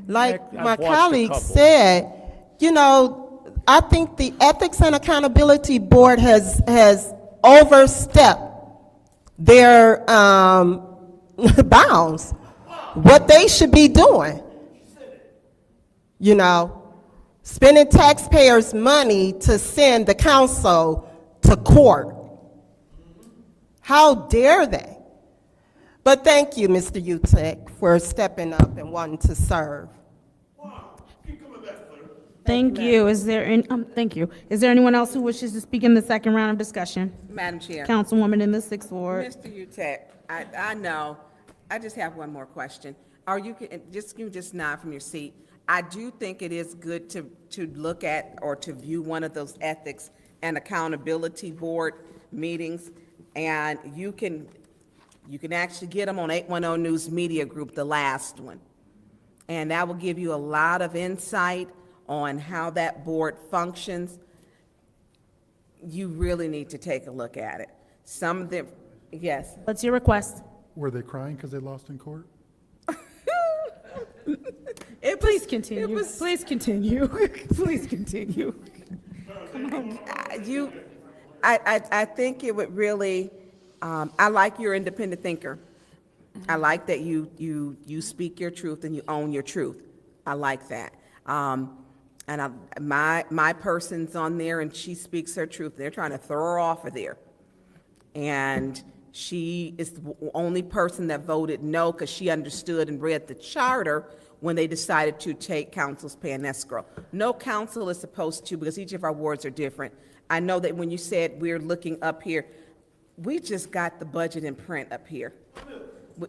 like I've my watched a colleague couple. said, you know, I think the Ethics and Accountability Board has overstepped their bounds, what they should be doing. You know, spending taxpayers' money to send the council to court. How dare they? But thank you, Mr. Utek, for stepping up and wanting to serve. Thank you. Thank you. Is there anyone else who wishes to speak in the second round of discussion? Madam Chair. Councilwoman in the sixth ward. Mr. Utek, I know, I just have one more question. You just nod from your seat. I do think it is good to look at or to view one of those Ethics and Accountability Board meetings, and you can actually get them on 810 News Media Group, the last one. And that will give you a lot of insight on how that board functions. You really need to take a look at it. Some of them, yes. What's your request? Were they crying because they lost in court? Please continue. Please continue. Please continue. I think it would really, I like your independent thinker. I like that you speak your truth and you own your truth. I like that. And my person's on there and she speaks her truth. They're trying to throw her off of there. And she is the only person that voted no because she understood and read the charter when they decided to take council's pay and escrow. No council is supposed to, because each of our wards are different. I know that when you said we're looking up here, we just got the budget in print up here.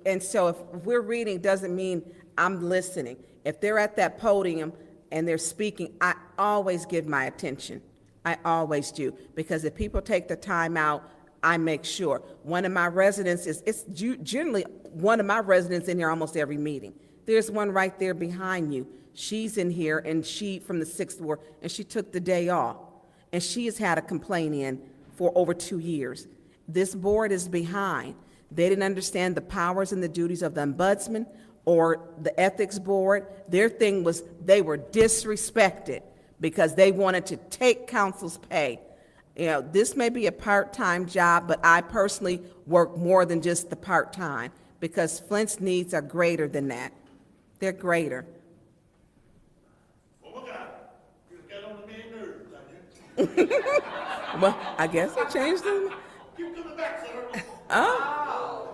And so if we're reading, doesn't mean I'm listening. If they're at that podium and they're speaking, I always give my attention. I always do. Because if people take the time out, I make sure. One of my residents it's generally one of my residents in here almost every meeting. There's one right there behind you. She's in here, and she from the 6th ward, and she took the day off. And she has had a complaint in for over 2 years. This board is behind. They didn't understand the powers and the duties of the ombudsman or the ethics board. Their thing was they were disrespected because they wanted to take council's pay. You know, this may be a part-time job, but I personally work more than just the part-time because Flint's needs are greater than that. They're greater. Oh my God, you got on the main nerves, Well, I guess I changed them. keep coming back, sir. Oh.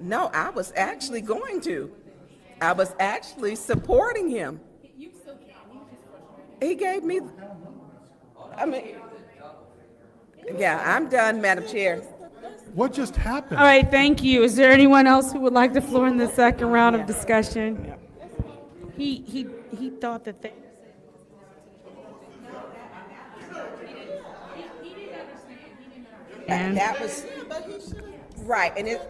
No, I was actually going to. I was actually supporting him. He gave me, yeah, I'm done, Madam Chair. What just happened? All right, thank you. Is there anyone else who would like the floor in the second round of discussion? He thought that they. And That was, right, and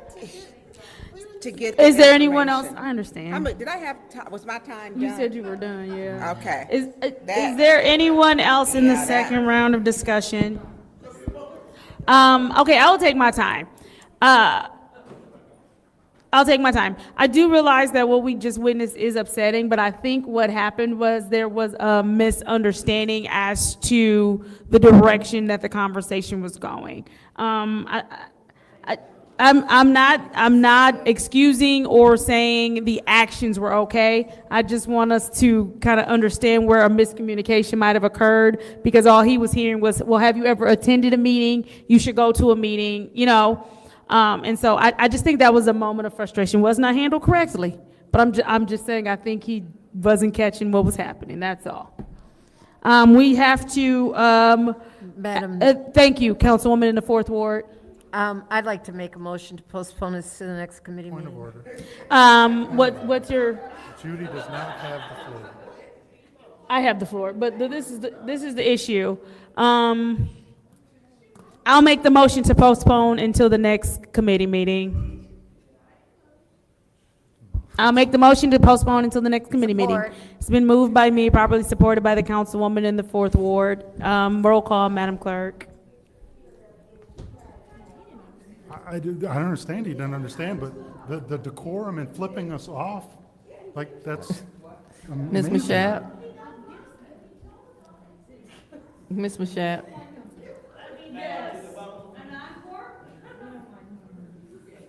to get. is the there anyone else? information. I understand. Did I have, was my time done? You said you were done, yeah. Okay. Is That- there anyone else in the Yeah, that- second round of discussion? Okay, I'll take my time. I'll take my time. I do realize that what we just witnessed is upsetting, but I think what happened was there was a misunderstanding as to the direction that the conversation was going. I'm not excusing or saying the actions were okay. I just want us to kind of understand where a miscommunication might have occurred, because all he was hearing was, well, have you ever attended a meeting? You should go to a meeting, you know? And so I just think that was a moment of frustration. Was not handled correctly, but I'm just saying I think he wasn't catching what was happening, that's all. We have to, Madam, thank you, Councilwoman in the 4th Ward. I'd like to make a motion to postpone this to the next committee Point of meeting. order. What's your, Judy does not have the floor. I have the floor, but this is the issue. I'll make the motion to postpone until the next committee meeting. I'll make the motion to postpone until the next committee meeting. Support. It's been moved by me, properly supported by the councilwoman in the 4th Ward. Roll call, Madam Clerk. I don't understand, he doesn't understand, but the decorum and flipping us off, like, that's Ms. amazing. Mashat? Ms. Mashat?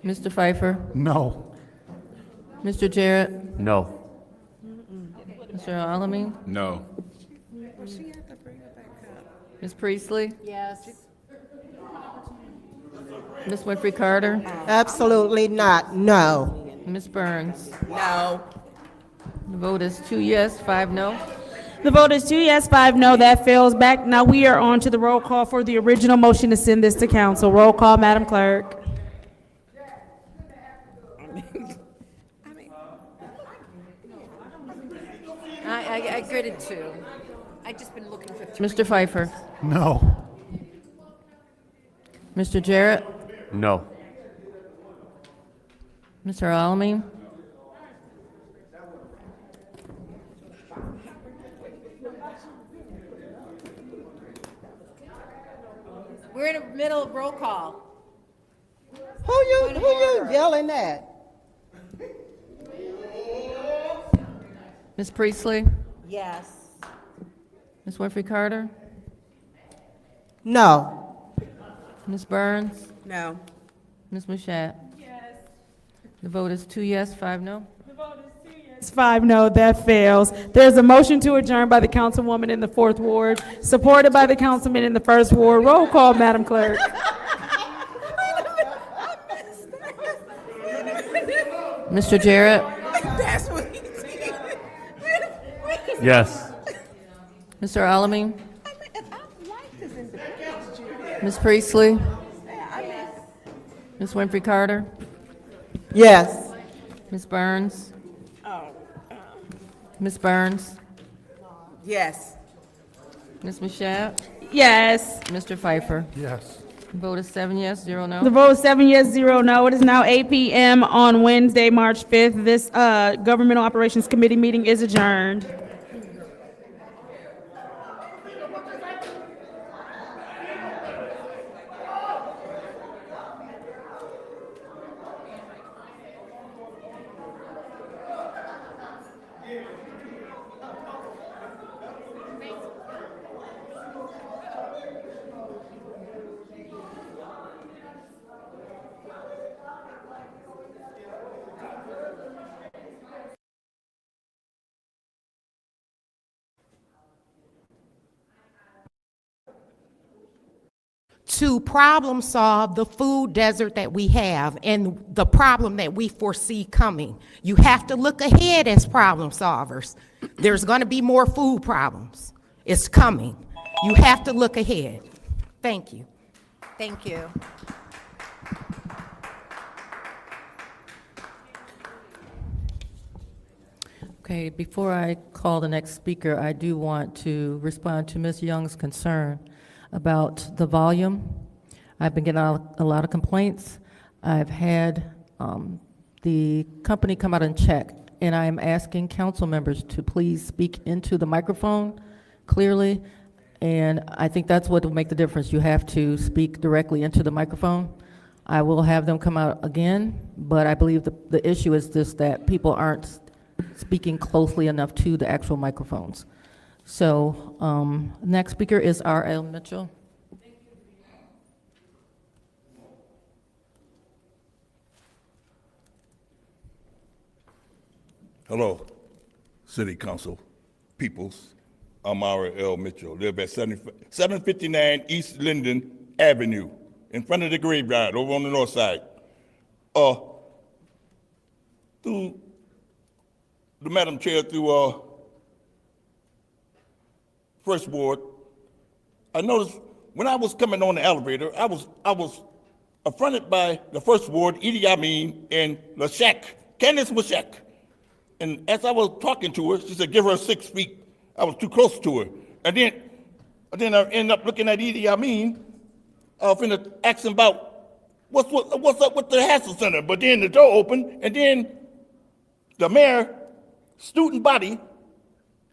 Mr. Pfeiffer? No. Mr. Jarrett? No. Mr. Alamin? No. Ms. Priestley? Yes. Ms. Winfrey Carter? Absolutely not, no. Ms. Burns? No. The vote is 2 yes, 5 no. The vote is 2 yes, 5 no. That fails back. Now we are on to the roll call for the original motion to send this to council. Roll call, Madam Clerk. I agree too. I just been looking for three. Mr. Pfeiffer? No. Mr. Jarrett? No. Mr. Alamin? We're in the middle of roll call. Who you yelling at? Ms. Priestley? Yes. Ms. Winfrey Carter? No. Ms. Burns? No. Ms. Mashat? Yes. The vote is 2 yes, 5 no. It's 5 no, that fails. There's a motion to adjourn by the councilwoman in the 4th Ward, supported by the councilman in the 1st Ward. Roll call, Madam Clerk. Mr. Jarrett? That's what he did. Yes. Mr. Alamin? Ms. Priestley? Ms. Winfrey Carter? Yes. Ms. Burns? Ms. Burns? Yes. Ms. Mashat? Yes. Mr. Pfeiffer? Yes. The vote is 7 yes, 0 The no. vote is 7 yes, 0 no. It is now 8 p.m. on Wednesday, March 5th. This Governmental Operations Committee meeting is adjourned. to problem solve the food desert that we have and the problem that we foresee coming. You have to look ahead as problem solvers. There's going to be more food problems. It's coming. You have to look ahead. Thank you. Thank you. Okay, before I call the next speaker, I do want to respond to Ms. Young's concern about the volume. I've been getting a lot of complaints. I've had the company come out and check, and I'm asking council members to please speak into the microphone clearly, and I think that's what will make the difference. You have to speak directly into the microphone. I will have them come out again, but I believe the issue is just that people aren't speaking closely enough to the actual microphones. So, next speaker is R.L. Mitchell. Hello, City Council peoples. I'm R.L. Mitchell. Live at 759 East Linden Avenue, in front of the graveyard over on the north side. Through the Madam Chair, through First Ward, I noticed when I was coming on the elevator, I was affronted by the First Ward, Idi Amin, and Lashak, Candace Lashak. And as I was talking to her, she said, give her 6 feet. I was too close to her. And then I ended up looking at Idi Amin, finna ask him about what's up with the Hassel Center. But then the door opened, and then the mayor, student body,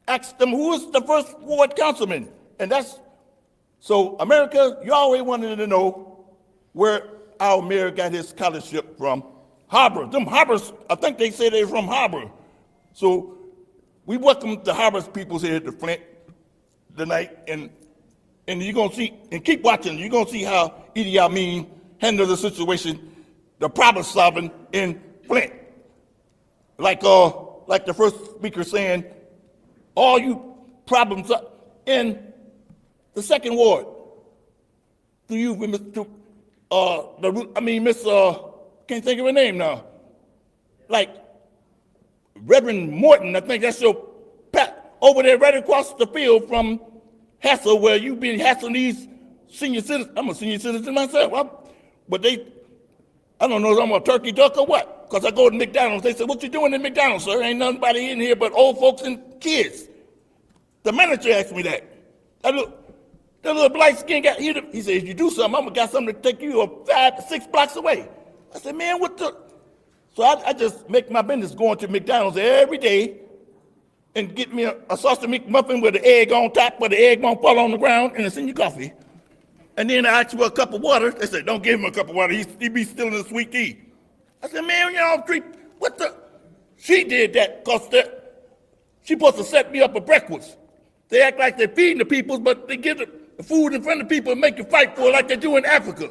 asked them, who is the First Ward councilman? And that's, so America, you always wanted to know where our mayor got his scholarship from. Harbor, them Harbors, I think they say they're from Harbor. So we welcome the Harbor's peoples here to Flint tonight, and you're gonna see, and keep watching, you're gonna see how Idi Amin handled the situation, the problem solving in Flint. Like the first speaker saying, all you problems are in the second ward. To you, Miss, can't think of her name now. Like Reverend Morton, I think that's your pat over there right across the field from Hassel, where you've been hassling these senior citizens. I'm a senior citizen myself, but I don't know if I'm a turkey duck or what, because I go to McDonald's. They say, what you doing in McDonald's, sir? Ain't nobody in here but old folks and kids. The manager asked me that. That little light skin guy, he said, if you do something, I'm gonna got something to take you 5 to 6 blocks away. I said, man, what the? So I just make my business going to McDonald's every day and get me a sausage McMuffin with an egg on top, where the egg won't fall on the ground, and a senior coffee. And then I asked for a cup of water. They said, don't give him a cup of water. He be stealing the sweet tea. I said, man, y'all treat, what the? She did that because she supposed to set me up a breakfast. They act like they're feeding the people, but they give the food in front of people and make you fight for it like they do in Africa.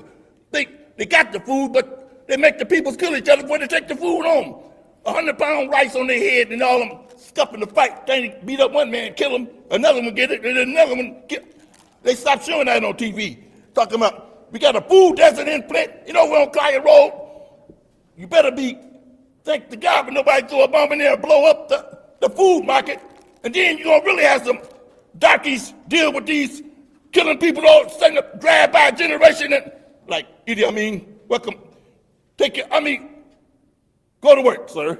They got the food, but they make the people kill each other before they take the food home. 100-pound rice on their head and all of them scuffing the fight. They beat up one man, kill him, another one get it, and another one get. They stopped showing that on TV. Talking about, we got a food desert in Flint, we're on Collier Road. You better thank the God for nobody throw a bomb in there and blow up the food market. And then you're going to really have some darkies deal with these killing people, all setting up drive-by generation. And like, Idi Amin, welcome. Go to work, sir.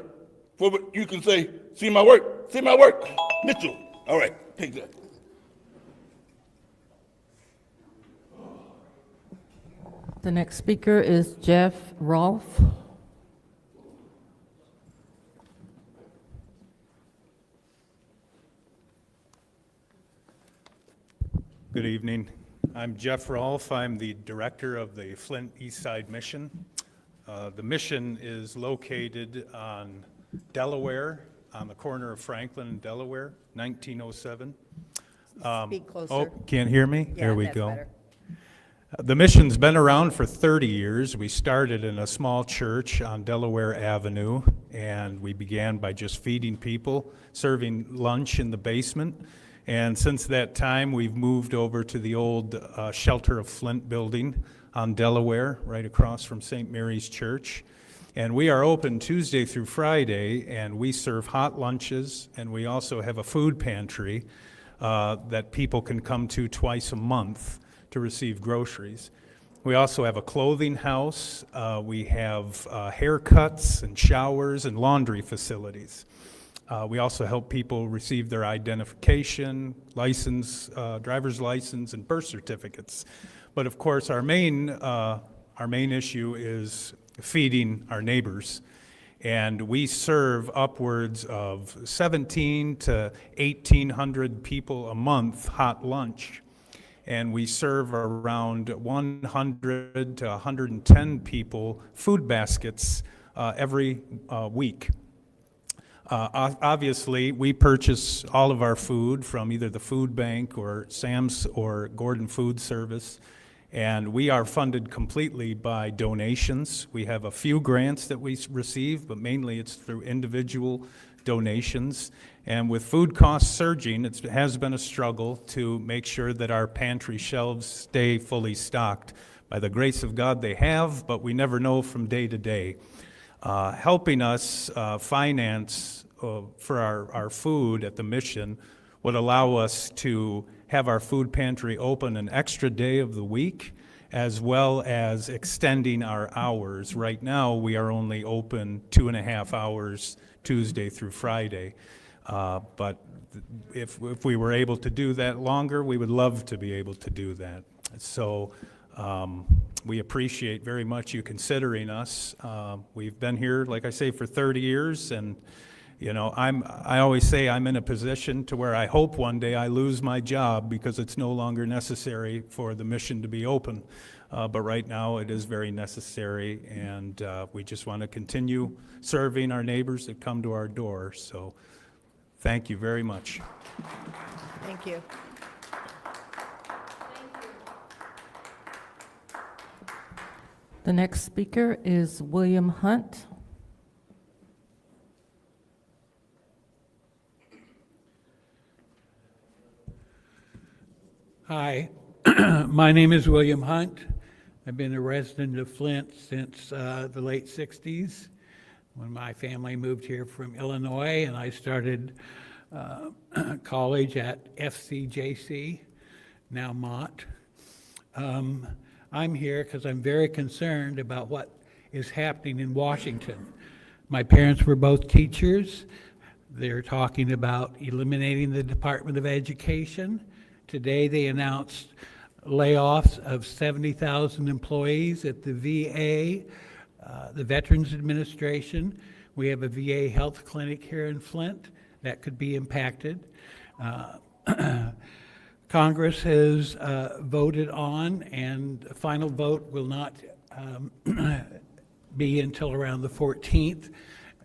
For what you can say, see my work, Mitchell. All right, take that. The next speaker is Jeff Rolfe. Good evening. I'm Jeff Rolfe. I'm the director of the Flint East Side Mission. The mission is located on Delaware, on the corner of Franklin and Delaware, 1907. Speak closer. Oh, can't hear me? Yeah, There we that's go. better. The mission's been around for 30 years. We started in a small church on Delaware Avenue, and we began by just feeding people, serving lunch in the basement. And since that time, we've moved over to the old Shelter of Flint building on Delaware, right across from St. Mary's Church. And we are open Tuesday through Friday, and we serve hot lunches, and we also have a food pantry that people can come to twice a month to receive groceries. We also have a clothing house. We have haircuts and showers and laundry facilities. We also help people receive their identification, license, driver's license, and birth certificates. But of course, our main issue is feeding our neighbors. And we serve upwards of 1,700 to 1,800 people a month hot lunch. And we serve around 100 to 110 people food baskets every week. Obviously, we purchase all of our food from either the food bank or Sam's or Gordon Food Service, and we are funded completely by donations. We have a few grants that we receive, but mainly it's through individual donations. And with food costs surging, it has been a struggle to make sure that our pantry shelves stay fully stocked. By the grace of God, they have, but we never know from day to day. Helping us finance for our food at the mission would allow us to have our food pantry open an extra day of the week, as well as extending our hours. Right now, we are only open 2.5 hours Tuesday through Friday. But if we were able to do that longer, we would love to be able to do that. So we appreciate very much you considering us. We've been here, like I say, for 30 years, and you know, I always say I'm in a position to where I hope one day I lose my job because it's no longer necessary for the mission to be open. But right now, it is very necessary, and we just want to continue serving our neighbors that come to our door. So thank you very much. Thank you. The next speaker is William Hunt. Hi, my name is William Hunt. I've been a resident of Flint since the late 60s, when my family moved here from Illinois, and I started college at FCJC, now Mott. I'm here because I'm very concerned about what is happening in Washington. My parents were both teachers. They're talking about eliminating the Department of Education. Today they announced layoffs of 70,000 employees at the VA, the Veterans Administration. We have a VA health clinic here in Flint that could be impacted. Congress has voted on, and a final vote will not be until around the 14th,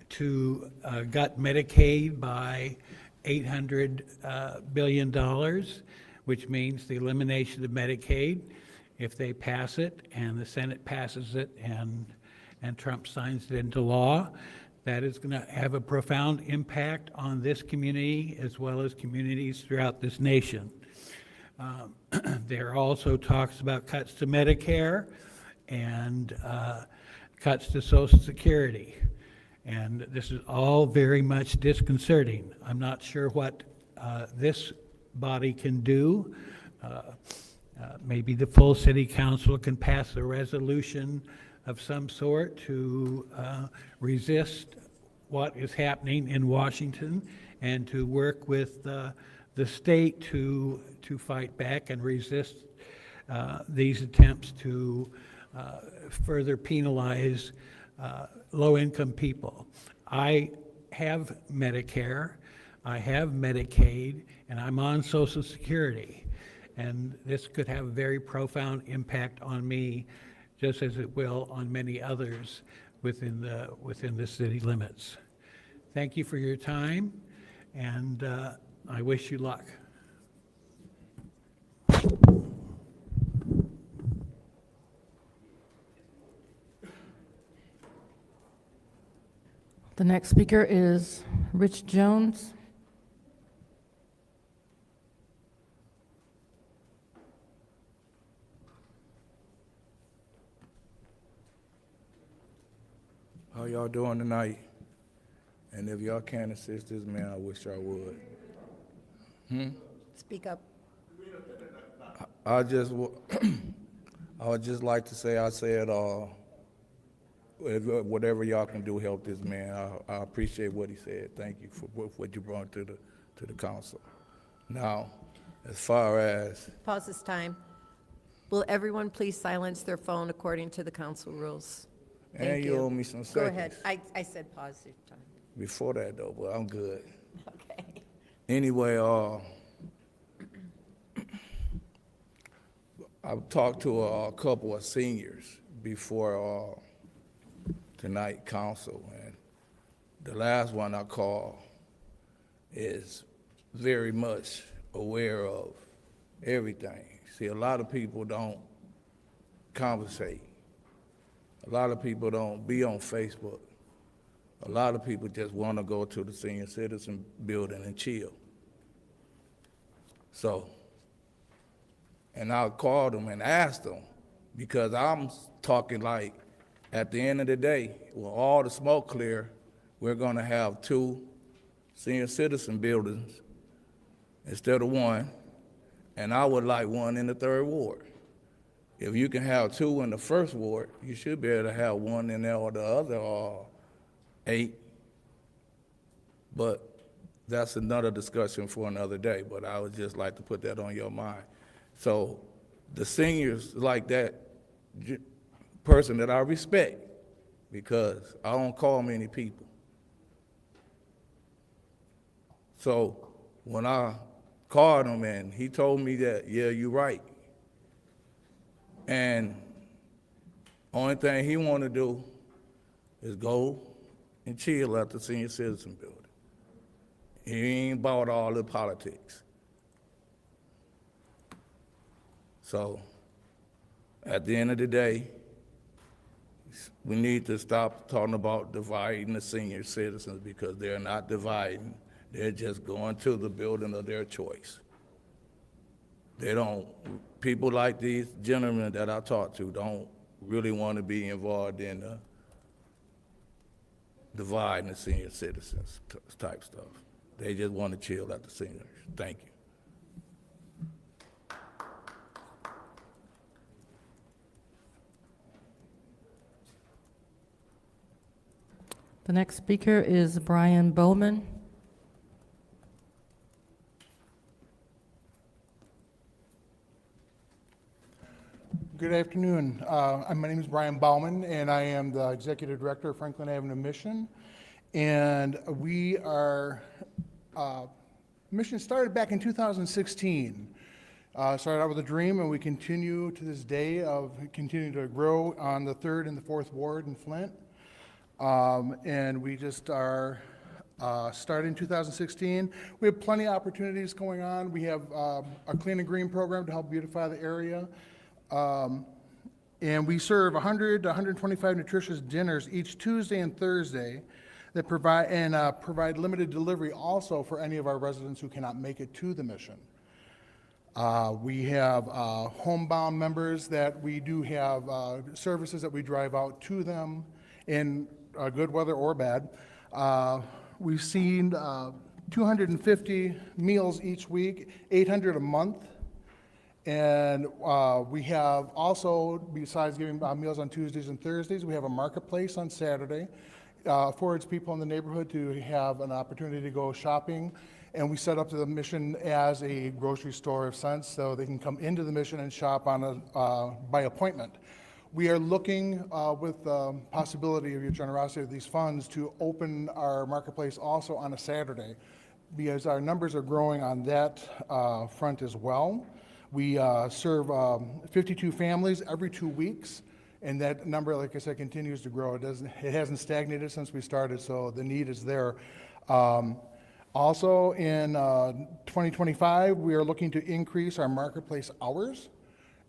to gut Medicaid by $800 billion, which means the elimination of Medicaid. If they pass it and the Senate passes it and Trump signs it into law, that is going to have a profound impact on this community as well as communities throughout this nation. There are also talks about cuts to Medicare and cuts to Social Security. And this is all very much disconcerting. I'm not sure what this body can do. Maybe the full city council can pass a resolution of some sort to resist what is happening in Washington and to work with the state to fight back and resist these attempts to further penalize low-income people. I have Medicare, I have Medicaid, and I'm on Social Security. And this could have a very profound impact on me, just as it will on many others within the city limits. Thank you for your time, and I wish you luck. The next speaker is Rich Jones. How y'all doing tonight? And if y'all can't assist this man, I wish y'all would. Speak up. I would just like to say, I said, whatever y'all can do, help this man. I appreciate what he said. Thank you for what you brought to the council. Now, as far as Pause this time. Will everyone please silence their phone according to the council rules? Thank and you owe me some seconds. Go ahead. I said pause this time. Before that though, but I'm good. Okay. Anyway, I've talked to a couple of seniors before tonight council, and the last one I called is very much aware of everything. See, a lot of people don't conversate. A lot of people don't be on Facebook. A lot of people just want to go to the senior citizen building and chill. So, and I called them and asked them, because I'm talking like, at the end of the day, when all the smoke clear, we're gonna have 2 senior citizen buildings instead of 1, and I would like 1 in the 3rd ward. If you can have 2 in the first ward, you should be able to have 1 in there or the other, or 8. But that's another discussion for another day, but I would just like to put that on your mind. So the seniors like that person that I respect, because I don't call many people. So when I called him and he told me that, yeah, you're right. And only thing he want to do is go and chill at the senior citizen building. He ain't about all the politics. So at the end of the day, we need to stop talking about dividing the senior citizens, because they're not dividing. They're just going to the building of their choice. They don't, people like these gentlemen that I talk to don't really want to be involved in dividing the senior citizens type stuff. They just want to chill at the seniors. Thank you. The next speaker is Brian Bowman. Good afternoon. My name is Brian Bauman, and I am the Executive Director of Franklin Avenue Mission. And we are, mission started back in 2016. Started out with a dream, and we continue to this day of continuing to grow on the 3rd and the 4th Ward in Flint. And we just are started in 2016. We have plenty of opportunities going on. We have a Clean and Green program to help beautify the area. And we serve 100 to 125 nutritious dinners each Tuesday and Thursday that provide limited delivery also for any of our residents who cannot make it to the mission. We have homebound members that we do have services that we drive out to them in good weather or bad. We've seen 250 meals each week, 800 a month. And we have also, besides giving meals on Tuesdays and Thursdays, we have a marketplace on Saturday. Affords people in the neighborhood to have an opportunity to go shopping. And we set up the mission as a grocery store of sense, so they can come into the mission and shop on by appointment. We are looking with the possibility of your generosity of these funds to open our marketplace also on a Saturday, because our numbers are growing on that front as well. We serve 52 families every 2 weeks, and that number, like I said, continues to grow. It hasn't stagnated since we started, so the need is there. Also, in 2025, we are looking to increase our marketplace hours,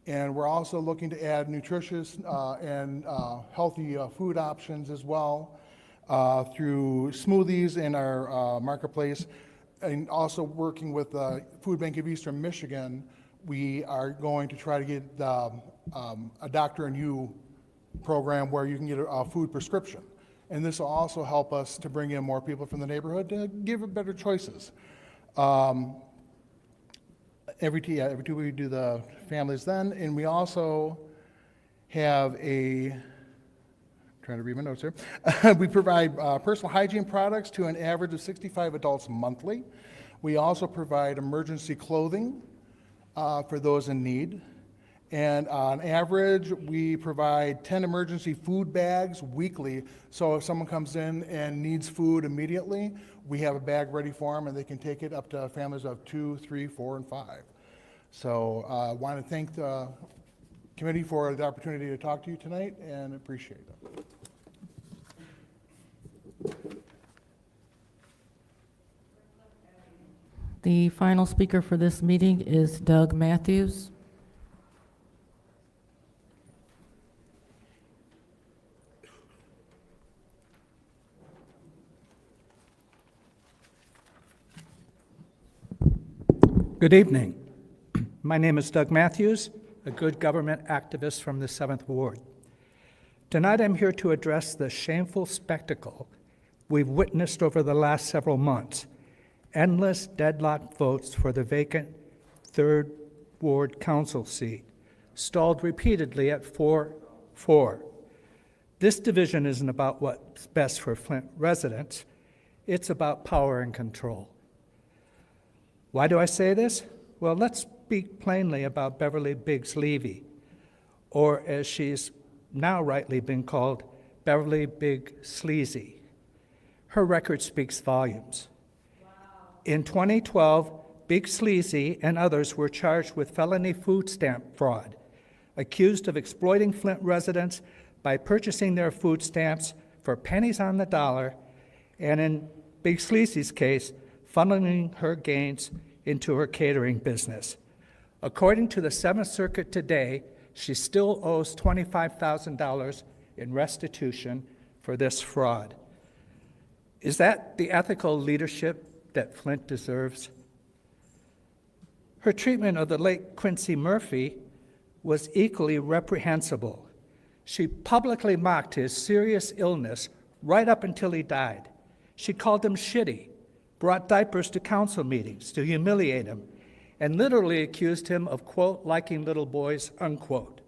and we're also looking to add nutritious and healthy food options as well through smoothies in our marketplace, and also working with the Food Bank of Eastern Michigan. We are going to try to get a Doctor and You program where you can get a food prescription. And this will also help us to bring in more people from the neighborhood to give it better choices. Every two we do the families then, and we also have trying to read my notes here. We provide personal hygiene products to an average of 65 adults monthly. We also provide emergency clothing for those in need. And on average, we provide 10 emergency food bags weekly. So if someone comes in and needs food immediately, we have a bag ready for them, and they can take it up to families of 2, 3, 4, and 5. So I want to thank the committee for the opportunity to talk to you tonight, and appreciate it. The final speaker for this meeting is Doug Matthews. Good evening. My name is Doug Matthews, a good government activist from the 7th Ward. Tonight I'm here to address the shameful spectacle we've witnessed over the last several months. Endless deadlock votes for the vacant 3rd Ward council seat, stalled repeatedly at 4-4. This division isn't about what's best for Flint residents. It's about power and control. Why do I say this? Well, let's speak plainly about Beverly Biggs Levy, or as she's now rightly been called, Beverly Big Sleazy. Her record speaks volumes. In 2012, Big Sleazy and others were charged with felony food stamp fraud, accused of exploiting Flint residents by purchasing their food stamps for pennies on the dollar, and in Big Sleazy's case, funneling her gains into her catering business. According to the Seventh Circuit today, she still owes $25,000 in restitution for this fraud. Is that the ethical leadership that Flint deserves? Her treatment of the late Quincy Murphy was equally reprehensible. She publicly mocked his serious illness right up until he died. She called him shitty, brought diapers to council meetings to humiliate him, and literally accused him of, quote, liking little boys, unquote.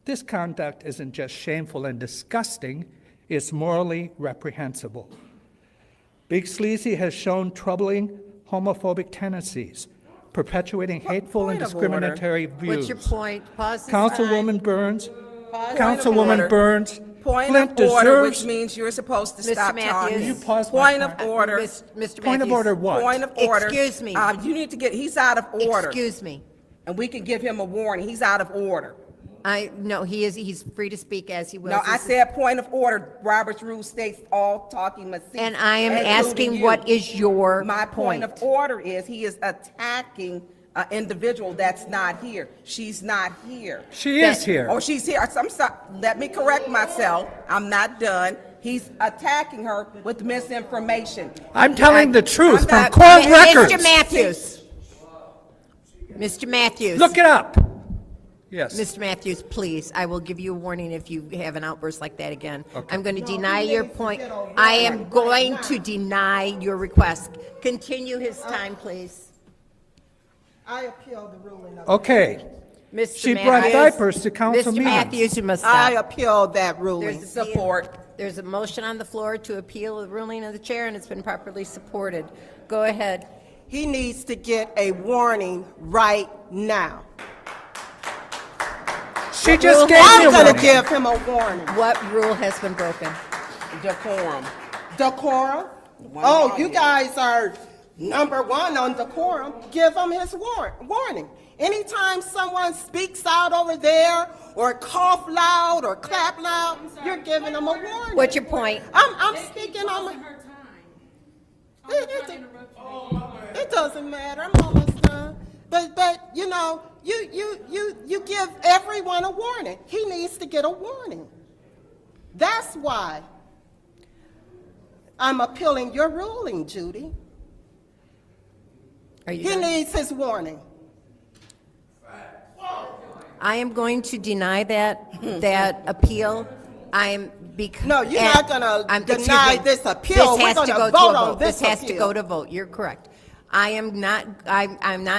This conduct isn't just shameful and disgusting, it's morally reprehensible. Big Sleazy has shown troubling homophobic tendencies, perpetuating hateful and point of order? discriminatory views. What's your point? Pause this Councilwoman time. Burns, Point of Councilwoman order. Burns, Point Flint of order, which deserves. means you're supposed to Mr. stop Matthews. talking. You pause my Point of time. order. Mr. Point of Matthews. order what? Point of order. Excuse me. You need to get, he's out of order. Excuse me. And we can give him a warning. He's out of order. No, he's free to speak as he wills. No, I This is- said point of order. Robert's rule states all talking must cease. And I am including asking you. what is your My point of point? order is he is attacking an individual that's not here. She's not here. She is here. Oh, she's here. I'm sorry. Let me correct myself. I'm not done. He's attacking her with misinformation. I'm telling the truth from not- court records. Mr. Matthews. Mr. Matthews. Look it up. Yes. Mr. Matthews, please, I will give you a warning if you have an outburst like that again. I'm going to deny your point. I am going to deny your request. Continue his time, please. I appeal the ruling of. Okay. Mr. She brought Matthews. diapers to council Mr. meetings. Matthews, you must I stop. appeal that ruling. There's a motion on the floor to appeal the ruling of the chair, and it's been properly supported. Go ahead. He needs to get a warning right now. She just gave me I'm a gonna warning. give him a warning. What rule has been broken? Decorum. Decorum? Oh, you guys are number one on decorum. Give him his warning. Anytime someone speaks out over there, or cough loud, or clap loud, you're giving them a warning. What's your point? I'm speaking on. It doesn't matter. I'm almost done. But you know, you give everyone a warning. He needs to get a warning. That's why I'm appealing your ruling, Judy. Are you He done? needs his warning. I am going to deny that appeal. No, you're not gonna deny this appeal. We're gonna vote on this This has to appeal. go to vote. You're correct. I'm not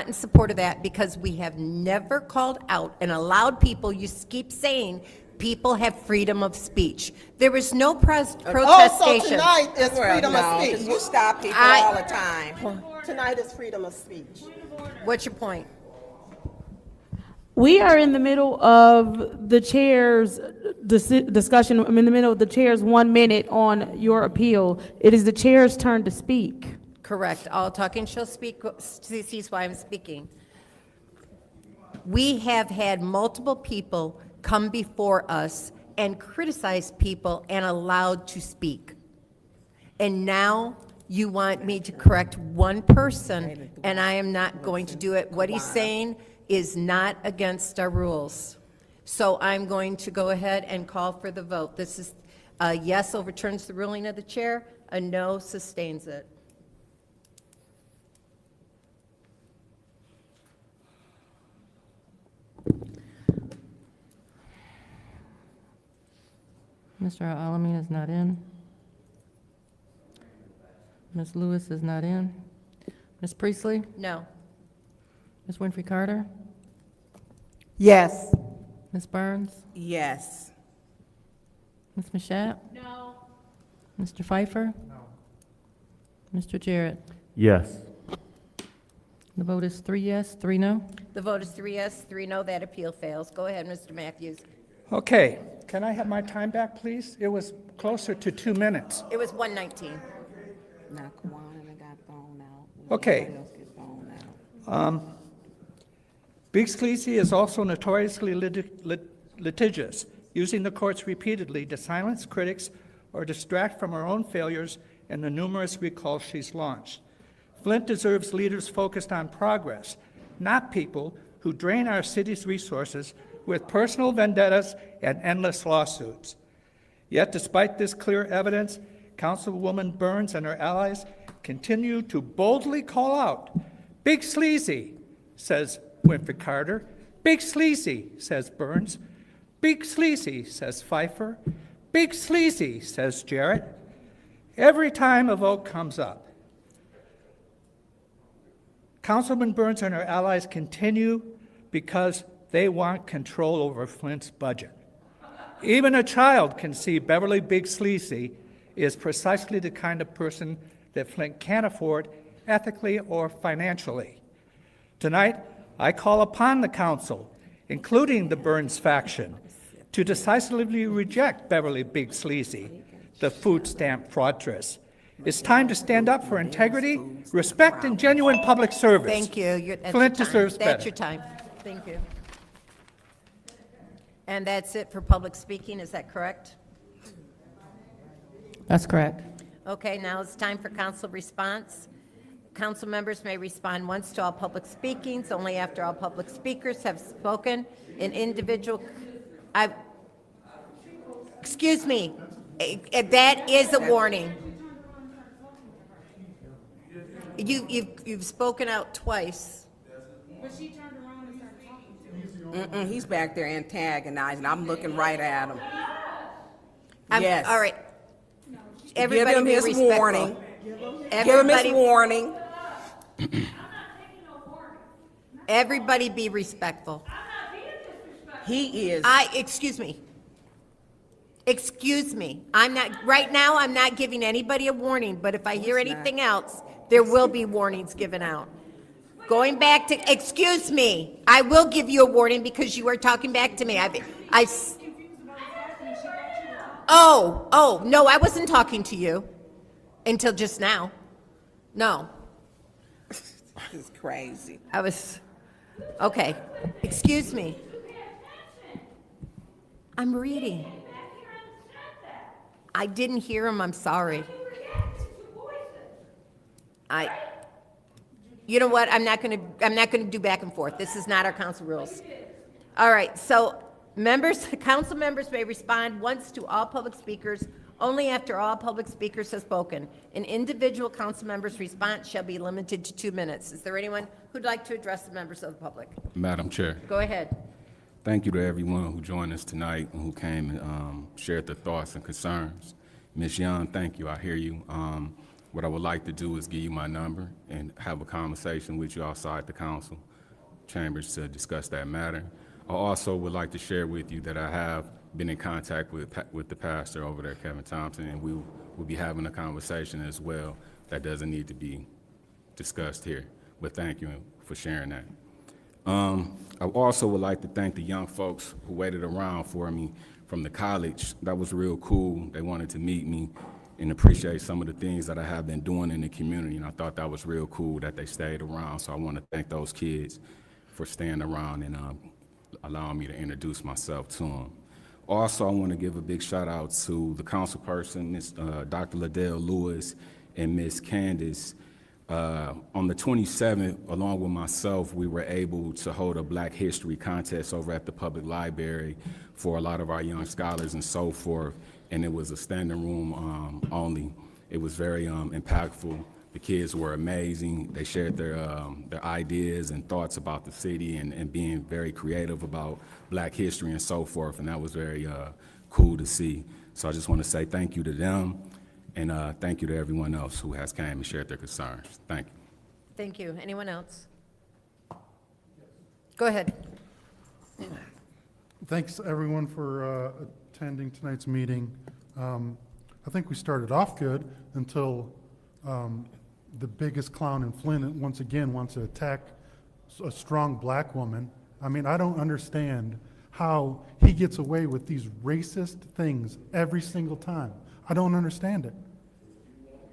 in support of that because we have never called out and allowed people, you keep saying, people have freedom of speech. There was no protestation. Also, tonight is freedom No, of 'cause speech. you stop people I- all the time. Tonight is freedom of speech. What's your point? We are in the middle of the chair's discussion, I'm in the middle of the chair's 1 minute on your appeal. It is the chair's turn to speak. Correct. All talking shall speak, cease while I'm speaking. We have had multiple people come before us and criticize people and allowed to speak. And now you want me to correct one person, and I am not going to do it. What he's saying is not against our rules. So I'm going to go ahead and call for the vote. This is a yes overturns the ruling of the chair, a no sustains it. Mr. Alamin is not in. Ms. Lewis is not in. Ms. Priestley? No. Ms. Winfrey Carter? Yes. Ms. Burns? Yes. Ms. Mashat? No. Mr. Pfeiffer? No. Mr. Jarrett? Yes. The vote is 3 yes, 3 no. The vote is 3 yes, 3 no. That appeal fails. Go ahead, Mr. Matthews. Okay, can I have my time back, please? It was closer to 2 minutes. It was 119. Now, Kawana got thrown out. Okay. Everybody else get thrown out. Big Sleazy is also notoriously litigious, using the courts repeatedly to silence critics or distract from her own failures and the numerous recalls she's launched. Flint deserves leaders focused on progress, not people who drain our city's resources with personal vendettas and endless lawsuits. Yet, despite this clear evidence, Councilwoman Burns and her allies continue to boldly call out, "Big Sleazy," says Winfrey Carter. "Big Sleazy," says Burns. "Big Sleazy," says Pfeiffer. "Big Sleazy," says Jarrett. Every time a vote comes up, Councilman Burns and her allies continue because they want control over Flint's budget. Even a child can see Beverly Big Sleazy is precisely the kind of person that Flint can't afford ethically or financially. Tonight, I call upon the council, including the Burns faction, to decisively reject Beverly Big Sleazy, the food stamp fraudstress. It's time to stand up for integrity, respect, and genuine public service. Thank you. That's Flint your time. deserves better. That's your time. Thank you. And that's it for public speaking, is that correct? That's correct. Okay, now it's time for council response. Council members may respond once to all public speakings, only after all public speakers have spoken. An individual, excuse me, that is a warning. You've spoken out twice. But she turned around and started talking to me. He's back there antagonizing. I'm looking right at him. I'm- Yes. All right. Give Everybody him be his respectful. warning. Give him Everybody- his warning. Everybody be respectful. He is. Excuse me. Excuse me. Right now, I'm not giving anybody a warning, but if I hear anything else, there will be warnings given out. Going back to, excuse me, I will give you a warning because you are talking back to me. No, I wasn't talking to you until just now. No, This is crazy. okay, excuse me. I'm reading. I didn't hear him, I'm sorry. You know what, I'm not gonna do back and forth. This is not our council rules. All right, so council members may respond once to all public speakers, only after all public speakers have spoken. An individual council member's response shall be limited to 2 minutes. Is there anyone who'd like to address the members of the public? Madam Chair, Go ahead. thank you to everyone who joined us tonight and who came and shared their thoughts and concerns. Ms. Young, thank you. I hear you. What I would like to do is give you my number and have a conversation with you outside the council chambers to discuss that matter. I also would like to share with you that I have been in contact with the pastor over there, Kevin Thompson, and we will be having a conversation as well that doesn't need to be discussed here. But thank you for sharing that. I also would like to thank the young folks who waited around for me from the college. That was real cool. They wanted to meet me and appreciate some of the things that I have been doing in the community, and I thought that was real cool that they stayed around. So I want to thank those kids for staying around and allowing me to introduce myself to them. Also, I want to give a big shout out to the council person, Ms. Dr. Liddell Lewis and Ms. Candace. On the 27th, along with myself, we were able to hold a Black History contest over at the public library for a lot of our young scholars and so forth, and it was a standing room only. It was very impactful. The kids were amazing. They shared their ideas and thoughts about the city and being very creative about Black history and so forth, and that was very cool to see. So I just want to say thank you to them, and thank you to everyone else who has came and shared their concerns. Thank you. Thank you. Anyone else? Go ahead. Thanks, everyone, for attending tonight's meeting. I think we started off good until the biggest clown in Flint once again wants to attack a strong black woman. I mean, I don't understand how he gets away with these racist things every single time. I don't understand it.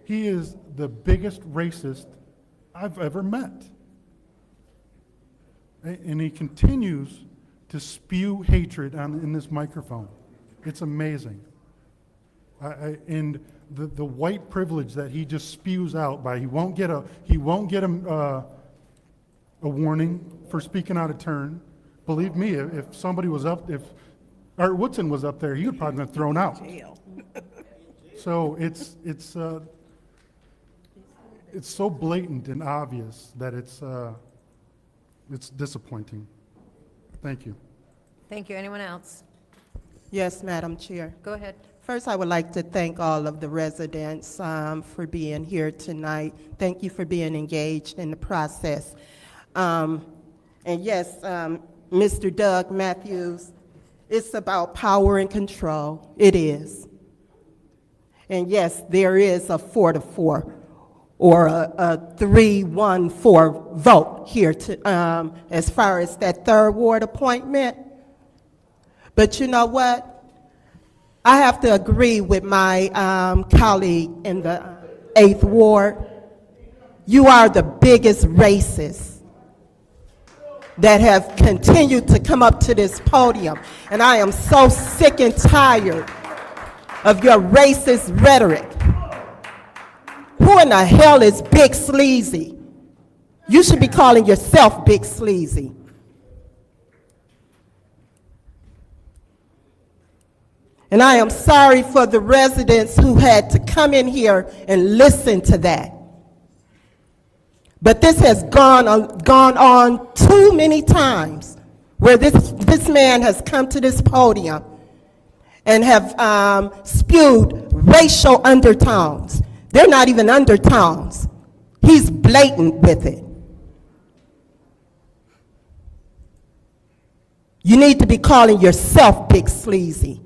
He is the biggest racist I've ever met. And he continues to spew hatred in this microphone. It's amazing. And the white privilege that he just spews out by he won't get a warning for speaking out of turn. Believe me, if somebody was up, if Art Woodson was up there, he would probably been thrown out. So it's so blatant and obvious that it's disappointing. Thank you. Thank you. Anyone else? Yes, Madam Chair. Go ahead. First, I would like to thank all of the residents for being here tonight. Thank you for being engaged in the process. And yes, Mr. Doug Matthews, it's about power and control. It is. And yes, there is a 4-4 or a 3-1-4 vote here to, as far as that third ward appointment. But you know what? I have to agree with my colleague in the 8th ward. You are the biggest racist that have continued to come up to this podium. And I am so sick and tired of your racist rhetoric. Who in the hell is Big Sleazy? You should be calling yourself Big Sleazy. And I am sorry for the residents who had to come in here and listen to that. But this has gone on too many times where this man has come to this podium and have spewed racial undertones. They're not even undertones. He's blatant with it. You need to be calling yourself Big Sleazy.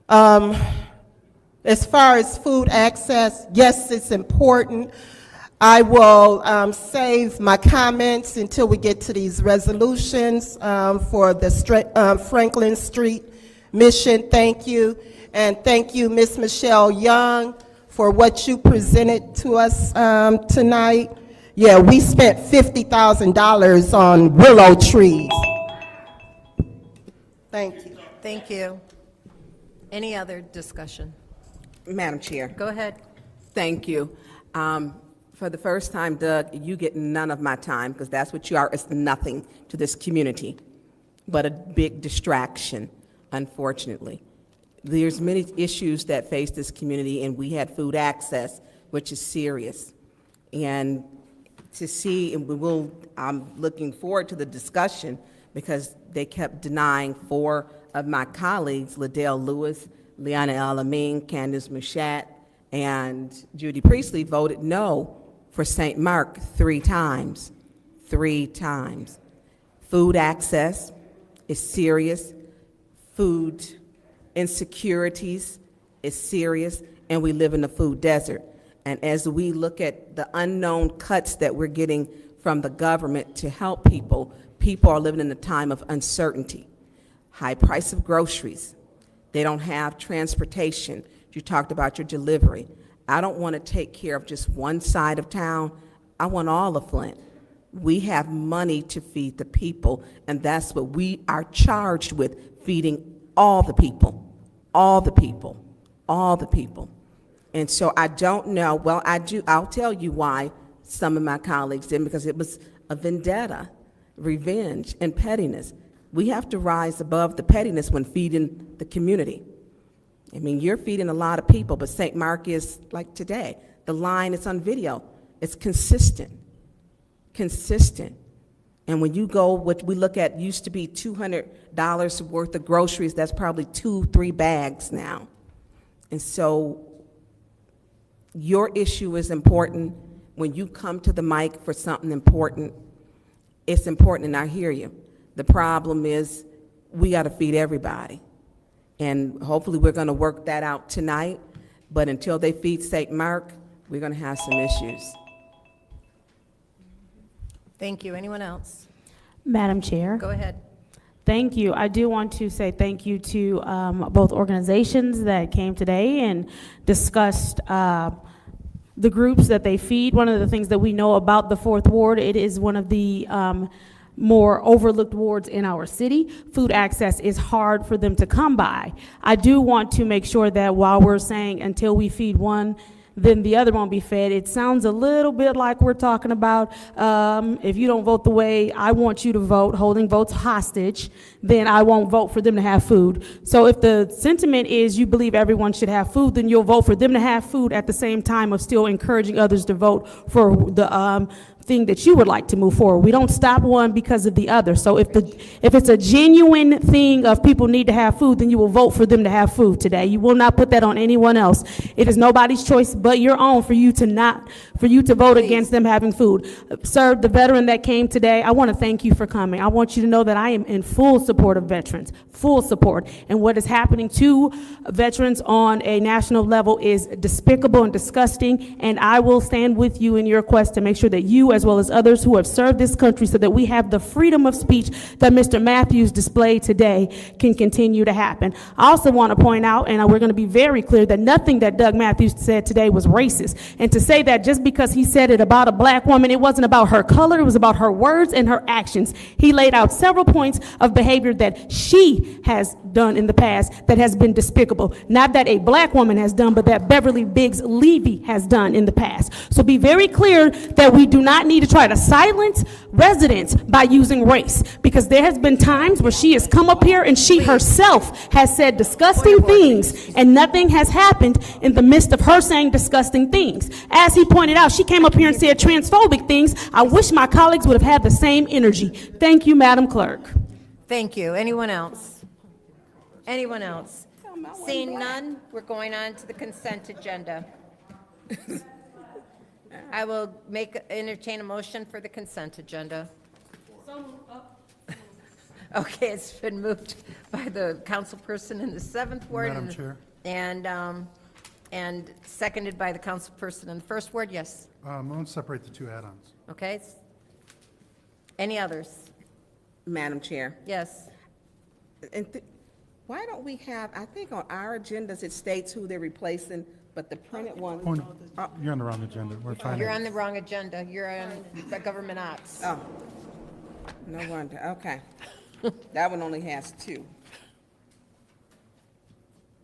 As far as food access, yes, it's important. I will save my comments until we get to these resolutions for the Franklin Street mission. Thank you. And thank you, Ms. Michelle Young, for what you presented to us tonight. Yeah, we spent $50,000 on willow trees. Thank you. Thank you. Any other discussion? Madam Chair. Go ahead. Thank you. For the first time, Doug, you get none of my time because that's what you are. It's nothing to this community, but a big distraction, unfortunately. There's many issues that face this community, and we had food access, which is serious. And to see, and I'm looking forward to the discussion because they kept denying 4 of my colleagues, Liddell Lewis, Liana El-Amin, Candace Mushat, and Judy Priestley voted no for St. Mark 3 times. 3 times. Food access is serious. Food insecurities is serious, and we live in a food desert. And as we look at the unknown cuts that we're getting from the government to help people, people are living in a time of uncertainty. High price of groceries. They don't have transportation. You talked about your delivery. I don't want to take care of just one side of town. I want all of Flint. We have money to feed the people, and that's what we are charged with, feeding all the people, all the people, all the people. And so I don't know, well, I'll tell you why some of my colleagues didn't, because it was a vendetta, revenge, and pettiness. We have to rise above the pettiness when feeding the community. I mean, you're feeding a lot of people, but St. Mark is like today. The line is on video. It's consistent, consistent. And when you go, what we look at used to be $200 worth of groceries, that's probably 2-3 bags now. And so your issue is important, when you come to the mic for something important, it's important, and I hear you. The problem is, we got to feed everybody. And hopefully, we're going to work that out tonight, but until they feed St. Mark, we're going to have some issues. Thank you. Anyone else? Madam Chair. Go ahead. Thank you. I do want to say thank you to both organizations that came today and discussed the groups that they feed. One of the things that we know about the Fourth Ward, it is one of the more overlooked wards in our city. Food access is hard for them to come by. I do want to make sure that while we're saying until we feed one, then the other won't be fed, it sounds a little bit like we're talking about if you don't vote the way I want you to vote, holding votes hostage, then I won't vote for them to have food. So if the sentiment is you believe everyone should have food, then you'll vote for them to have food at the same time of still encouraging others to vote for the thing that you would like to move forward. We don't stop one because of the other. So if it's a genuine thing of people need to have food, then you will vote for them to have food today. You will not put that on anyone else. It is nobody's choice but your own for you to vote against them having food. Sir, the veteran that came today, I want to thank you for coming. I want you to know that I am in full support of veterans, full support. And what is happening to veterans on a national level is despicable and disgusting, and I will stand with you in your quest to make sure that you, as well as others who have served this country so that we have the freedom of speech that Mr. Matthews displayed today, can continue to happen. I also want to point out, and we're going to be very clear, that nothing that Doug Matthews said today was racist. And to say that just because he said it about a black woman, it wasn't about her color, it was about her words and her actions. He laid out several points of behavior that she has done in the past that has been despicable. Not that a black woman has done, but that Beverly Biggs Levy has done in the past. So be very clear that we do not need to try to silence residents by using race, because there has been times where she has come up here and she herself has said disgusting things and nothing has happened in the midst of her saying disgusting things. As he pointed out, she came up here and said transphobic things. I wish my colleagues would have had the same energy. Thank you, Madam Clerk. Thank you. Anyone else? Anyone else? Seeing none, we're going on to the consent agenda. I will entertain a motion for the consent agenda. Okay, it's been moved by the councilperson in the 7th Ward. Madam Chair. And seconded by the councilperson in the 1st Ward, yes. I want to separate the two add-ons. Okay. Any others? Madam Chair. Yes. And why don't we have, I think on our agendas, it states who they're replacing, but the printed one. You're on the wrong agenda. We're fine. You're on the wrong agenda. You're on the government ops. Oh, no wonder, okay. That one only has 2.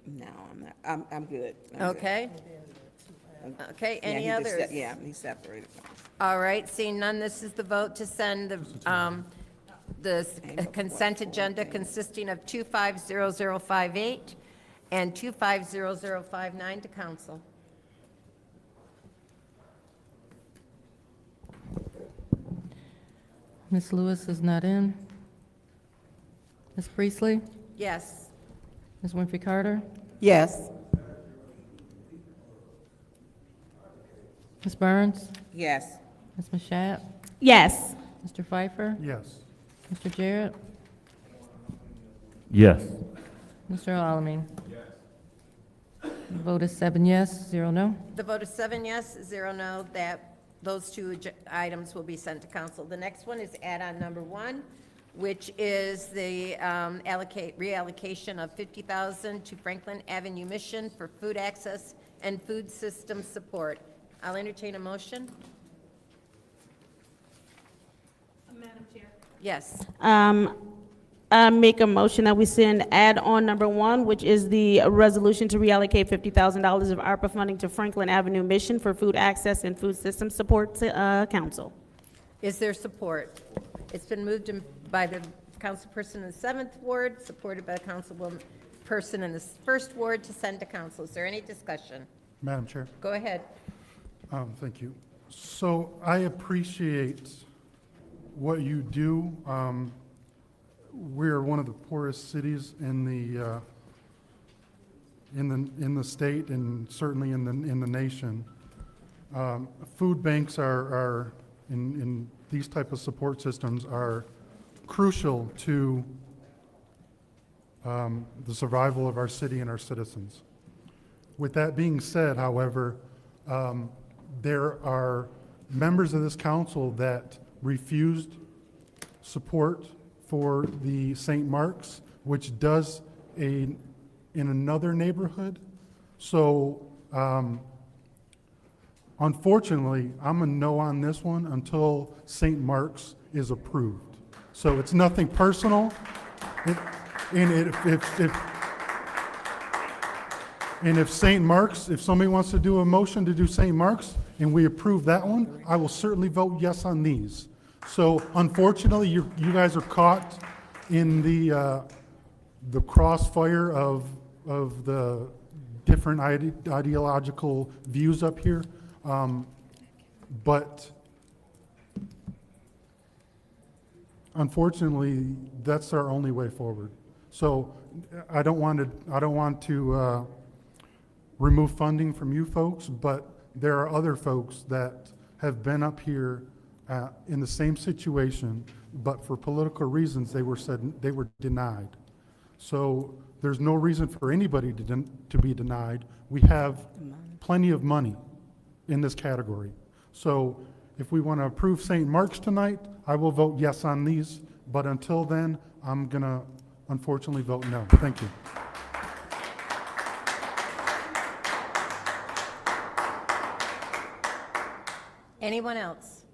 No, I'm good. I'm good. Okay. Okay, Yeah, any he just others? Yeah, he separated them. All right, seeing none, this is the vote to send the consent agenda consisting of 250058 and 250059 to council. Ms. Lewis is not in. Ms. Priestley? Yes. Ms. Winfrey Carter? Yes. Ms. Burns? Yes. Ms. Mashat? Yes. Mr. Pfeiffer? Yes. Mr. Jarrett? Yes. Mr. Alamin? The vote is 7 yes, 0 no. The vote is 7 yes, 0 no, that those two items will be sent to council. The next one is add-on number 1, which is the reallocation of $50,000 to Franklin Avenue Mission for food access and food system support. I'll entertain a motion. Madam Chair. Yes. I make a motion that we send add-on number 1, which is the resolution to reallocate $50,000 of ARPA funding to Franklin Avenue Mission for food access and food system support to council. Is there support? It's been moved by the councilperson in the 7th Ward, supported by the councilperson in the 1st Ward to send to council. Is there any discussion? Madam Chair. Go ahead. Thank you. So I appreciate what you do. We're one of the poorest cities in the state and certainly in the nation. Food banks are in these type of support systems are crucial to the survival of our city and our citizens. With that being said, however, there are members of this council that refused support for the St. Mark's, which does in another neighborhood. So unfortunately, I'm a no on this one until St. Mark's is approved. So it's nothing personal. And if St. Mark's, if somebody wants to do a motion to do St. Mark's and we approve that one, I will certainly vote yes on these. So unfortunately, you guys are caught in the crossfire of the different ideological views up here. But unfortunately, that's our only way forward. So I don't want to remove funding from you folks, but there are other folks that have been up here in the same situation, but for political reasons they were denied. So there's no reason for anybody to be denied. We have plenty of money in this category. So if we want to approve St. Mark's tonight, I will vote yes on these, but until then, I'm gonna unfortunately vote no. Thank you. Anyone else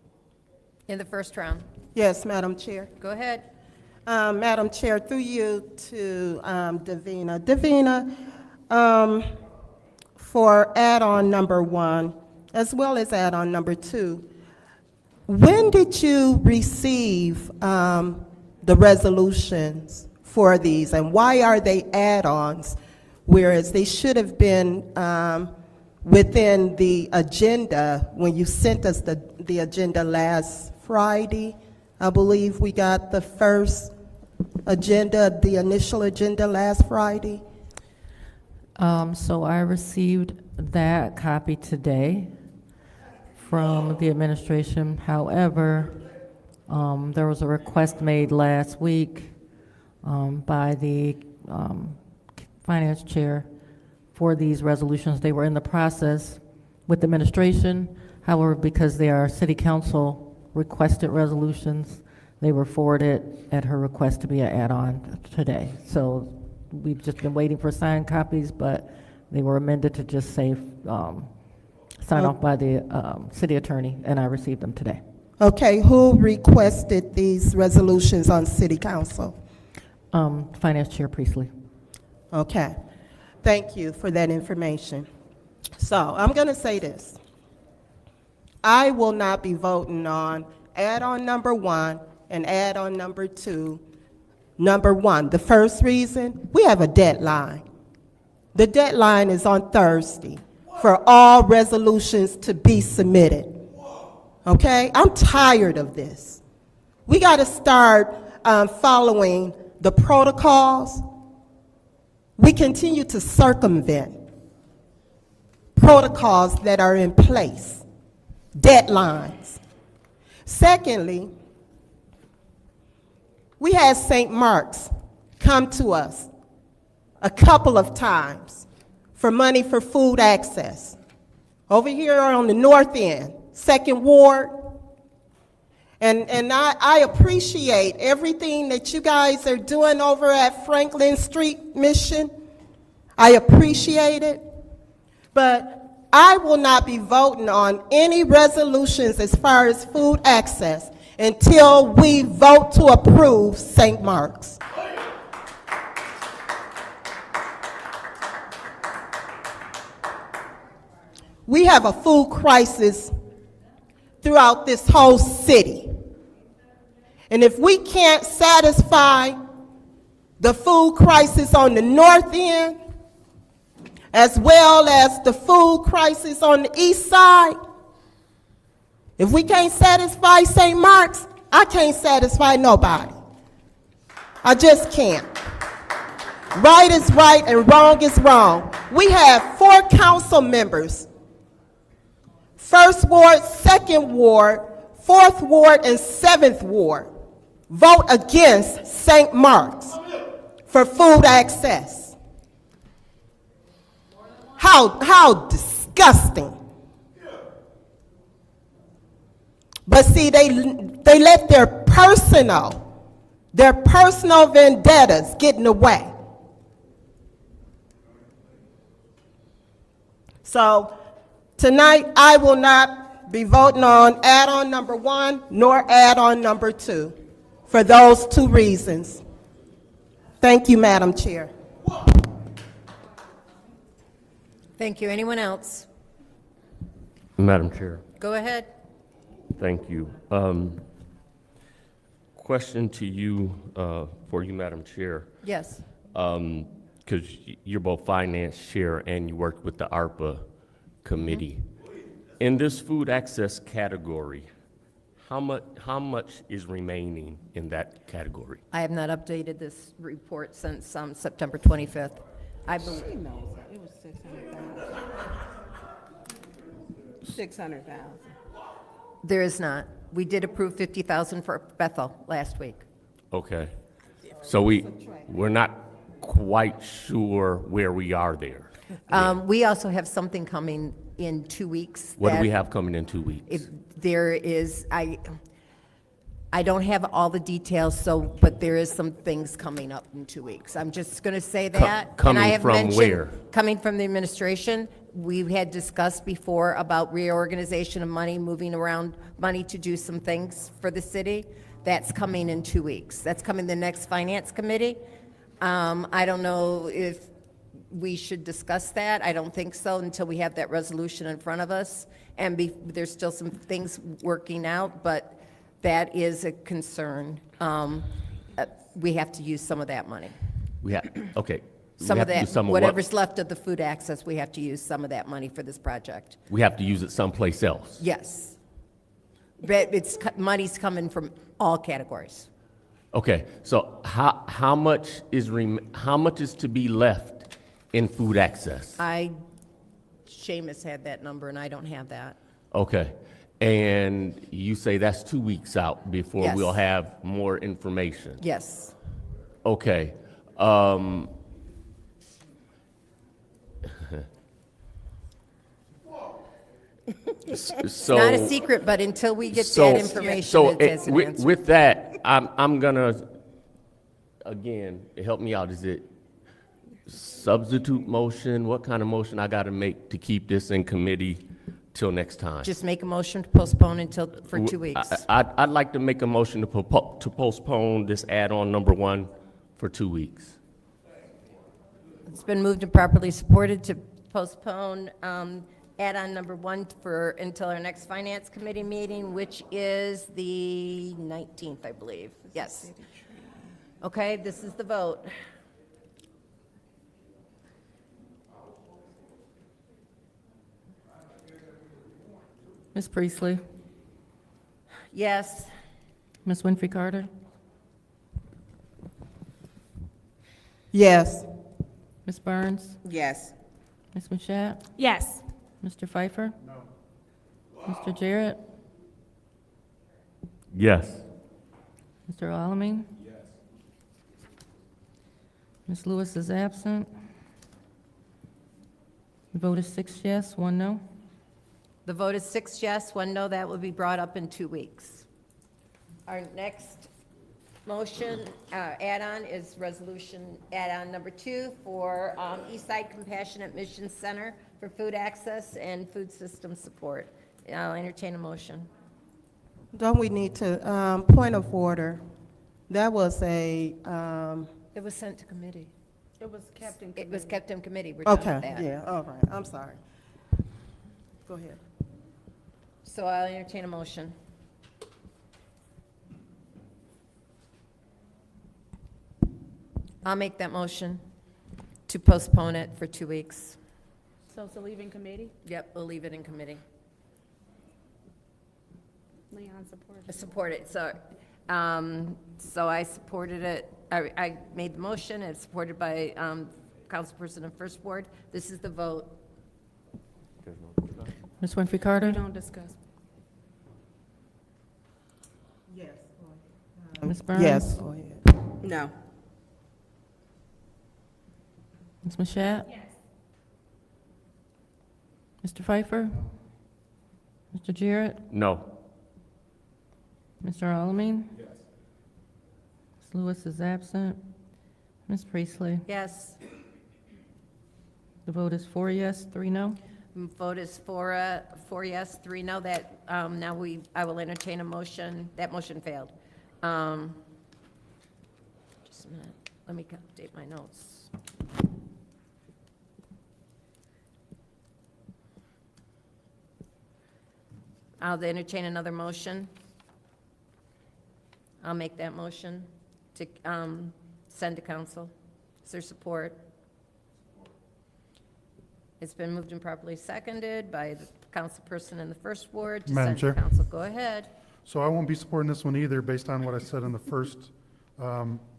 in the first round? Yes, Madam Chair. Go ahead. Madam Chair, through you to Davina. Davina, for add-on number 1, as well as add-on number 2, when did you receive the resolutions for these, and why are they add-ons, whereas they should have been within the agenda when you sent us the agenda last Friday? I believe we got the first agenda, the initial agenda last Friday. So I received that copy today from the administration. However, there was a request made last week by the finance chair for these resolutions. They were in the process with administration. However, because they are city council requested resolutions, they were forwarded at her request to be an add-on today. So we've just been waiting for signed copies, but they were amended to just say signed off by the city attorney, and I received them today. Okay, who requested these resolutions on city council? Finance Chair Priestley. Okay, thank you for that information. So I'm going to say this. I will not be voting on add-on number 1 and add-on number 2. Number 1, the first reason, we have a deadline. The deadline is on Thursday for all resolutions to be submitted. Okay, I'm tired of this. We got to start following the protocols. We continue to circumvent protocols that are in place, deadlines. Secondly, we had St. Mark's come to us a couple of times for money for food access. Over here on the north end, 2nd Ward. And I appreciate everything that you guys are doing over at Franklin Street Mission. I appreciate it. But I will not be voting on any resolutions as far as food access until we vote to approve St. Mark's. We have a food crisis throughout this whole city. And if we can't satisfy the food crisis on the north end, as well as the food crisis on the east side, if we can't satisfy St. Mark's, I can't satisfy nobody. I just can't. Right is right and wrong is wrong. We have 4 council members First Ward, Second Ward, Fourth Ward, and Seventh Ward vote against St. Mark's for food access. How disgusting. But see, they let their personal vendettas get in the way. So tonight, I will not be voting on add-on number 1 nor add-on number 2 for those 2 reasons. Thank you, Madam Chair. Thank you. Anyone else? Madam Chair, Go ahead. thank you. Question to you, for you, Madam Chair, Yes. because you're both finance chair and you worked with the ARPA committee. In this food access category, how much is remaining in that category? I have not updated this report since September 25th. I believe. It was 600,000. 600,000. There is not. We did approve 50,000 for Bethel last week. Okay, so we're not quite sure where we are there. We also have something coming in 2 weeks. What do that we have coming in 2 weeks? There is, I don't have all the details, but there is some things coming up in 2 weeks. I'm just going to say that. And I coming have from mentioned- where? Coming from the administration. We had discussed before about reorganization of money, moving around money to do some things for the city. That's coming in 2 weeks. That's coming the next finance committee. I don't know if we should discuss that. I don't think so until we have that resolution in front of us. And there's still some things working out, but that is a concern. We have to use some of that money. Okay. Some We of have to use that, some of whatever's left of the food access, we have to use some of that money for this project. We have to use it someplace else. Yes. But money's coming from all categories. Okay, so how much is to be left in food access? Seamus had that number, and I don't have that. Okay, and you say that's 2 weeks out before Yes. we'll have more information? Yes. Okay. So Not a secret, but until we get that information, it is an answer. with that, I'm gonna, again, help me out, is it substitute motion? What kind of motion I gotta make to keep this in committee till next time? Just make a motion to postpone for 2 weeks. I'd like to make a motion to postpone this add-on number 1 for 2 weeks. It's been moved and properly supported to postpone add-on number 1 until our next finance committee meeting, which is the 19th, I believe. Yes. Okay, this is the vote. Ms. Priestley? Yes. Ms. Winfrey Carter? Yes. Ms. Burns? Yes. Ms. Mashat? Yes. Mr. Pfeiffer? No. Mr. Jarrett? Yes. Mr. Alamin? Yes. Ms. Lewis is absent. The vote is 6 yes, 1 no. The vote is 6 yes, 1 no. That will be brought up in 2 weeks. Our next motion, add-on, is resolution add-on number 2 for Eastside Compassionate Mission Center for food access and food system support. I'll entertain a motion. Don't we need to, point of order? That was It was sent to committee. It was kept in It was kept in committee. We're done with okay, that. yeah, all right, I'm sorry. Go ahead. So I'll entertain a motion. I'll make that motion to postpone it for 2 weeks. So to leave in committee? Yep, we'll leave it in committee. Leon supports. Support it, so I supported it, I made the motion, and it's supported by councilperson of First Ward. This is the vote. Ms. Winfrey Carter? We don't discuss. Ms. Burns? Yes, go ahead. No. Ms. Mashat? Yes. Mr. Pfeiffer? Mr. Jarrett? No. Mr. Alamin? Yes. Ms. Lewis is absent. Ms. Priestley? Yes. The vote is 4 yes, 3 no. Vote is 4 yes, 3 no. That, now I will entertain a motion. That motion failed. Just a minute. Let me update my notes. I'll entertain another motion. I'll make that motion to send to council. Is there support? It's been moved and properly seconded by the councilperson in the first ward to Madam send to Chair. council. Go ahead. So I won't be supporting this one either, based on what I said in the first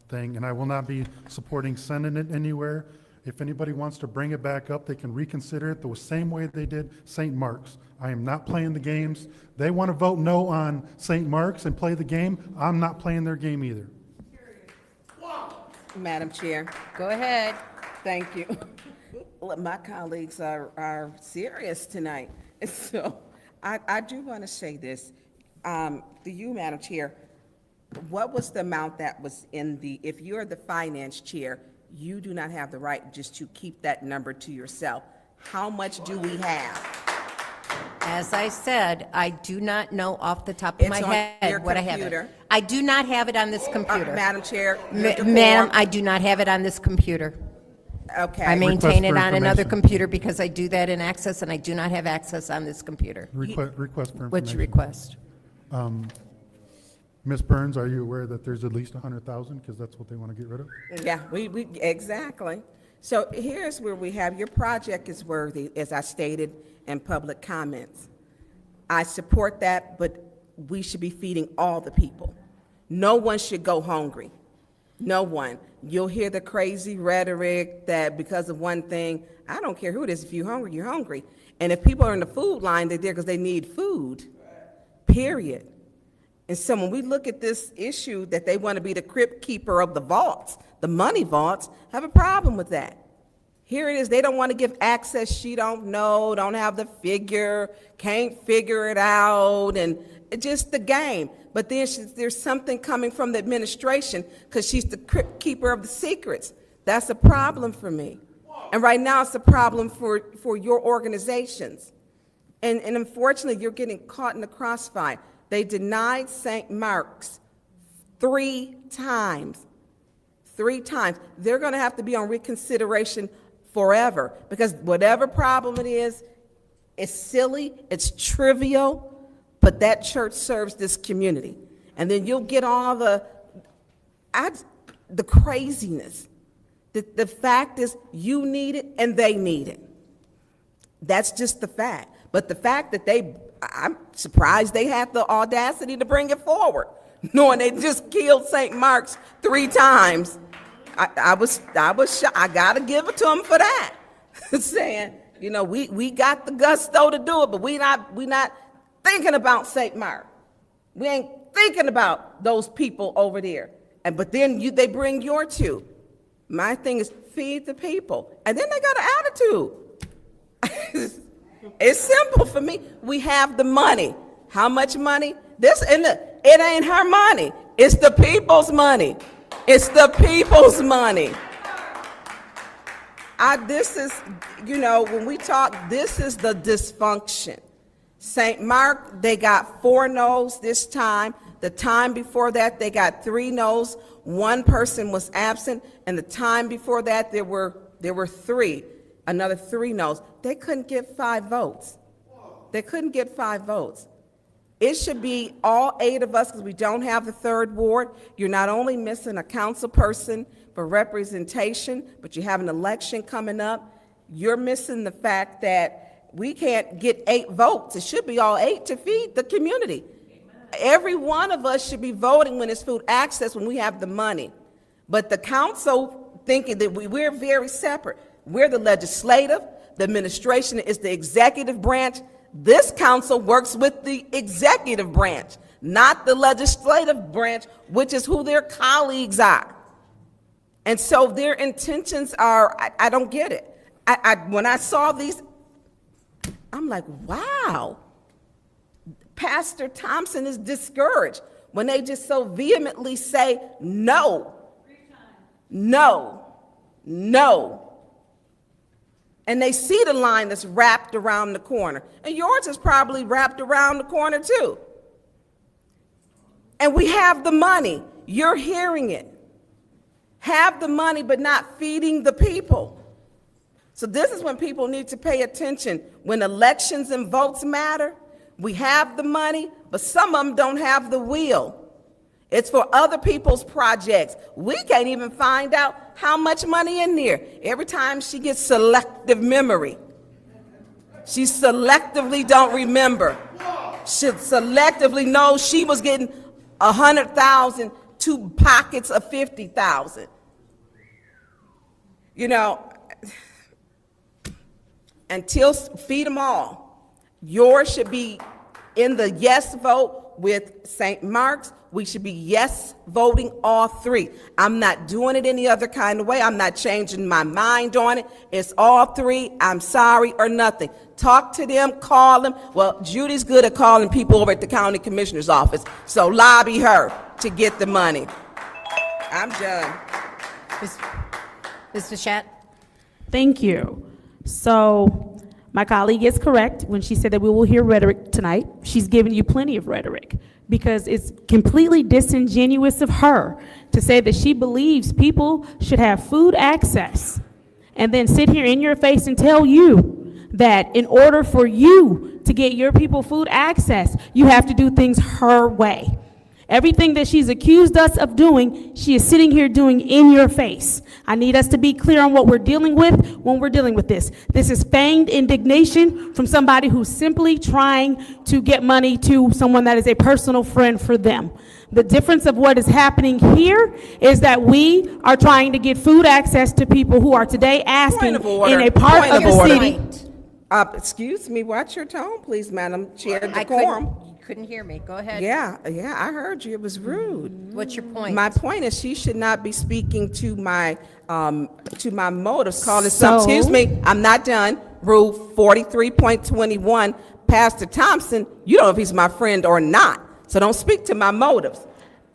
thing, and I will not be supporting sending it anywhere. If anybody wants to bring it back up, they can reconsider it the same way they did St. Mark's. I am not playing the games. They want to vote no on St. Mark's and play the game. I'm not playing their game either. Madam Chair, Go ahead. thank you. Look, my colleagues are serious tonight. So I do want to say this. To you, Madam Chair, what was the amount that was in if you're the finance chair, you do not have the right just to keep that number to yourself. How much do we have? As I said, I do not know off the top of my It's on head your what I have. computer. I do not have it on this computer. Madam Chair, your Ma'am, decorum. I do not have it on this computer. Okay. I maintain it for on another information. computer because I do that in Access, and I do not have access on this computer. Request for information. What's your request? Ms. Burns, are you aware that there's at least 100,000, because that's what they want to get rid of? Yeah, we, exactly. So here's where we have, your project is worthy, as I stated in public comments. I support that, but we should be feeding all the people. No one should go hungry. No one. You'll hear the crazy rhetoric that because of one thing, I don't care who it is, if you're hungry, you're hungry. And if people are in the food line, they're there because they need food, period. And so when we look at this issue that they want to be the crypt keeper of the vaults, the money vaults, I have a problem with that. Here it is, they don't want to give access, she don't know, don't have the figure, can't figure it out, and it's just the game. But then there's something coming from the administration because she's the crypt keeper of the secrets. That's a problem for me. And right now it's a problem for your organizations. And unfortunately, you're getting caught in the crossfire. They denied St. Mark's 3 times. 3 times. They're going to have to be on reconsideration forever because whatever problem it is, it's silly, it's trivial, but that church serves this community. And then you'll get all the craziness. The fact is you need it and they need it. That's just the fact. But the fact that I'm surprised they had the audacity to bring it forward, knowing they just killed St. Mark's 3 times. I was shocked. I gotta give it to them for that. Saying, you know, we got the gusto to do it, but we not thinking about St. Mark. We ain't thinking about those people over there. But then they bring your 2. My thing is feed the people, and then they got an attitude. It's simple for me. We have the money. How much money? It ain't her money. It's the people's money. It's the people's money. This is, when we talk, this is the dysfunction. St. Mark, they got 4 no's this time. The time before that, they got 3 no's. 1 person was absent, and the time before that, there were 3. Another 3 no's. They couldn't get 5 votes. They couldn't get 5 votes. It should be all 8 of us because we don't have the 3rd ward. You're not only missing a council person for representation, but you have an election coming up. You're missing the fact that we can't get 8 votes. It should be all 8 to feed the community. Every one of us should be voting when it's food access, when we have the money. But the council thinking that we're very separate. We're the legislative, the administration is the executive branch. This council works with the executive branch, not the legislative branch, which is who their colleagues are. And so their intentions are, I don't get it. When I saw these, I'm like, wow. Pastor Thompson is discouraged when they just so vehemently say no, no, no. And they see the line that's wrapped around the corner. And yours is probably wrapped around the corner too. And we have the money. You're hearing it. Have the money, but not feeding the people. So this is when people need to pay attention. When elections and votes matter, we have the money, but some of them don't have the will. It's for other people's projects. We can't even find out how much money in there. Every time she gets selective memory, she selectively don't remember. She selectively knows she was getting 100,000, 2 pockets of 50,000. You know, until feed them all. Yours should be in the yes vote with St. Mark's. We should be yes voting all 3. I'm not doing it any other kind of way. I'm not changing my mind on it. It's all 3. I'm sorry or nothing. Talk to them, call them. Well, Judy's good at calling people over at the county commissioner's office, so lobby her to get the money. I'm done. Ms. Mashat? Thank you. So my colleague is correct when she said that we will hear rhetoric tonight. She's given you plenty of rhetoric, because it's completely disingenuous of her to say that she believes people should have food access and then sit here in your face and tell you that in order for you to get your people food access, you have to do things her way. Everything that she's accused us of doing, she is sitting here doing in your face. I need us to be clear on what we're dealing with when we're dealing with this. This is feigned indignation from somebody who's simply trying to get money to someone that is a personal friend for them. The difference of what is happening here is that we are trying to get food access to people who are today asking in a part of the city. Excuse me, watch your tone, please, Madam Chair. Decorum. Couldn't hear me. Go ahead. Yeah, I heard you. It was rude. What's your point? My point is she should not be speaking to my motives. Calling some. Excuse me, I'm not done. Rule 43.21. Pastor Thompson, you don't know if he's my friend or not, so don't speak to my motives.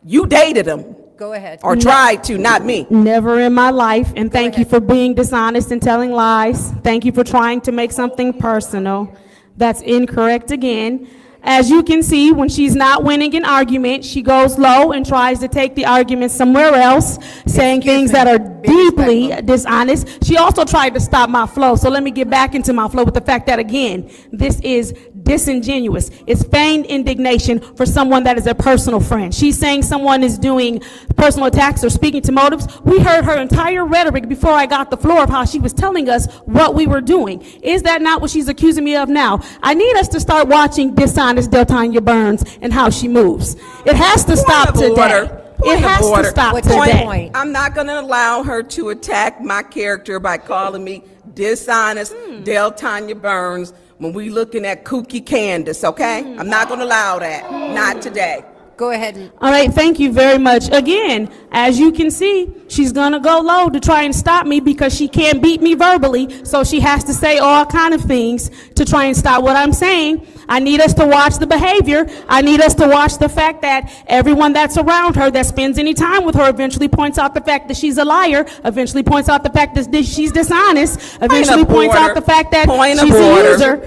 You dated him. Go ahead. Or tried to, not me. Never in my life, and thank you for being dishonest and telling lies. Thank you for trying to make something personal. That's incorrect again. As you can see, when she's not winning an argument, she goes low and tries to take the argument somewhere else, saying things that are deeply dishonest. She also tried to stop my flow, so let me get back into my flow with the fact that, again, this is disingenuous. It's feigned indignation for someone that is a personal friend. She's saying someone is doing personal attacks or speaking to motives. We heard her entire rhetoric before I got the floor of how she was telling us what we were doing. Is that not what she's accusing me of now? I need us to start watching dishonest Deltanya Burns and how she moves. It has to stop today. It has to stop today. I'm not going to allow her to attack my character by calling me dishonest Deltanya Burns when we looking at Kooky Candace, okay? I'm not going to allow that. Not today. Go ahead. All right, thank you very much. Again, as you can see, she's gonna go low to try and stop me because she can't beat me verbally, so she has to say all kind of things to try and stop what I'm saying. I need us to watch the behavior. I need us to watch the fact that everyone that's around her that spends any time with her eventually points out the fact that she's a liar, eventually points out the fact that she's dishonest, eventually points out the fact that she's a user.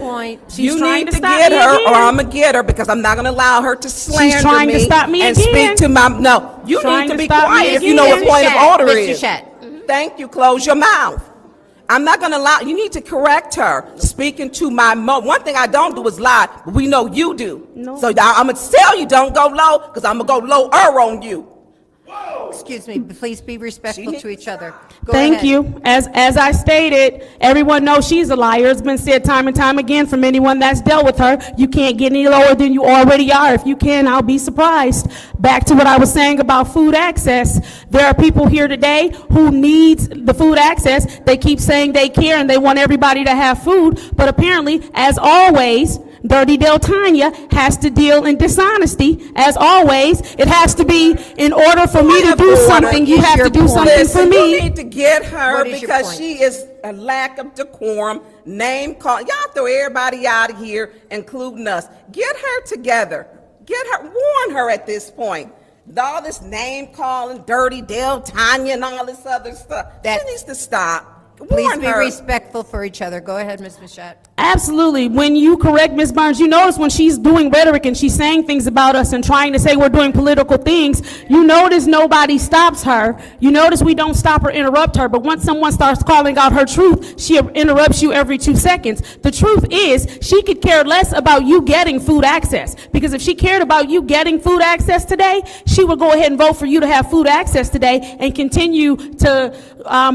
You need to get her or I'm going to get her because I'm not going to allow her to slander me. Stop me and again. Speak to my, no, you need to be quiet if you know what point of order is. Thank you, close your mouth. I'm not going to allow, you need to correct her, speaking to my, one thing I don't do is lie, but we know you do. No. So I'm going to tell you don't go low, because I'm going to go lower on you. Excuse me, please be respectful to each other. Go Thank ahead. you. As I stated, everyone knows she's a liar. It's been said time and time again from anyone that's dealt with her. You can't get any lower than you already are. If you can, I'll be surprised. Back to what I was saying about food access. There are people here today who need the food access. They keep saying they care and they want everybody to have food, but apparently, as always, Dirty Del Tanya has to deal in dishonesty, as always. It has to be, in order for me to do something, you have to do something for Listen, you me. need to get her What is your because point? she is a lack of decorum, name call. Y'all throw everybody out of here, including us. Get her together. Get her, warn her at this point. All this name calling, Dirty Del Tanya and all this other stuff. That- She needs to stop. Please Warn be her. respectful for each other. Go ahead, Ms. Mashat. Absolutely. When you correct Ms. Burns, you notice when she's doing rhetoric and she's saying things about us and trying to say we're doing political things, you notice nobody stops her. You notice we don't stop or interrupt her, but once someone starts calling out her truth, she interrupts you every 2 seconds. The truth is, she could care less about you getting food access, because if she cared about you getting food access today, she would go ahead and vote for you to have food access today and continue to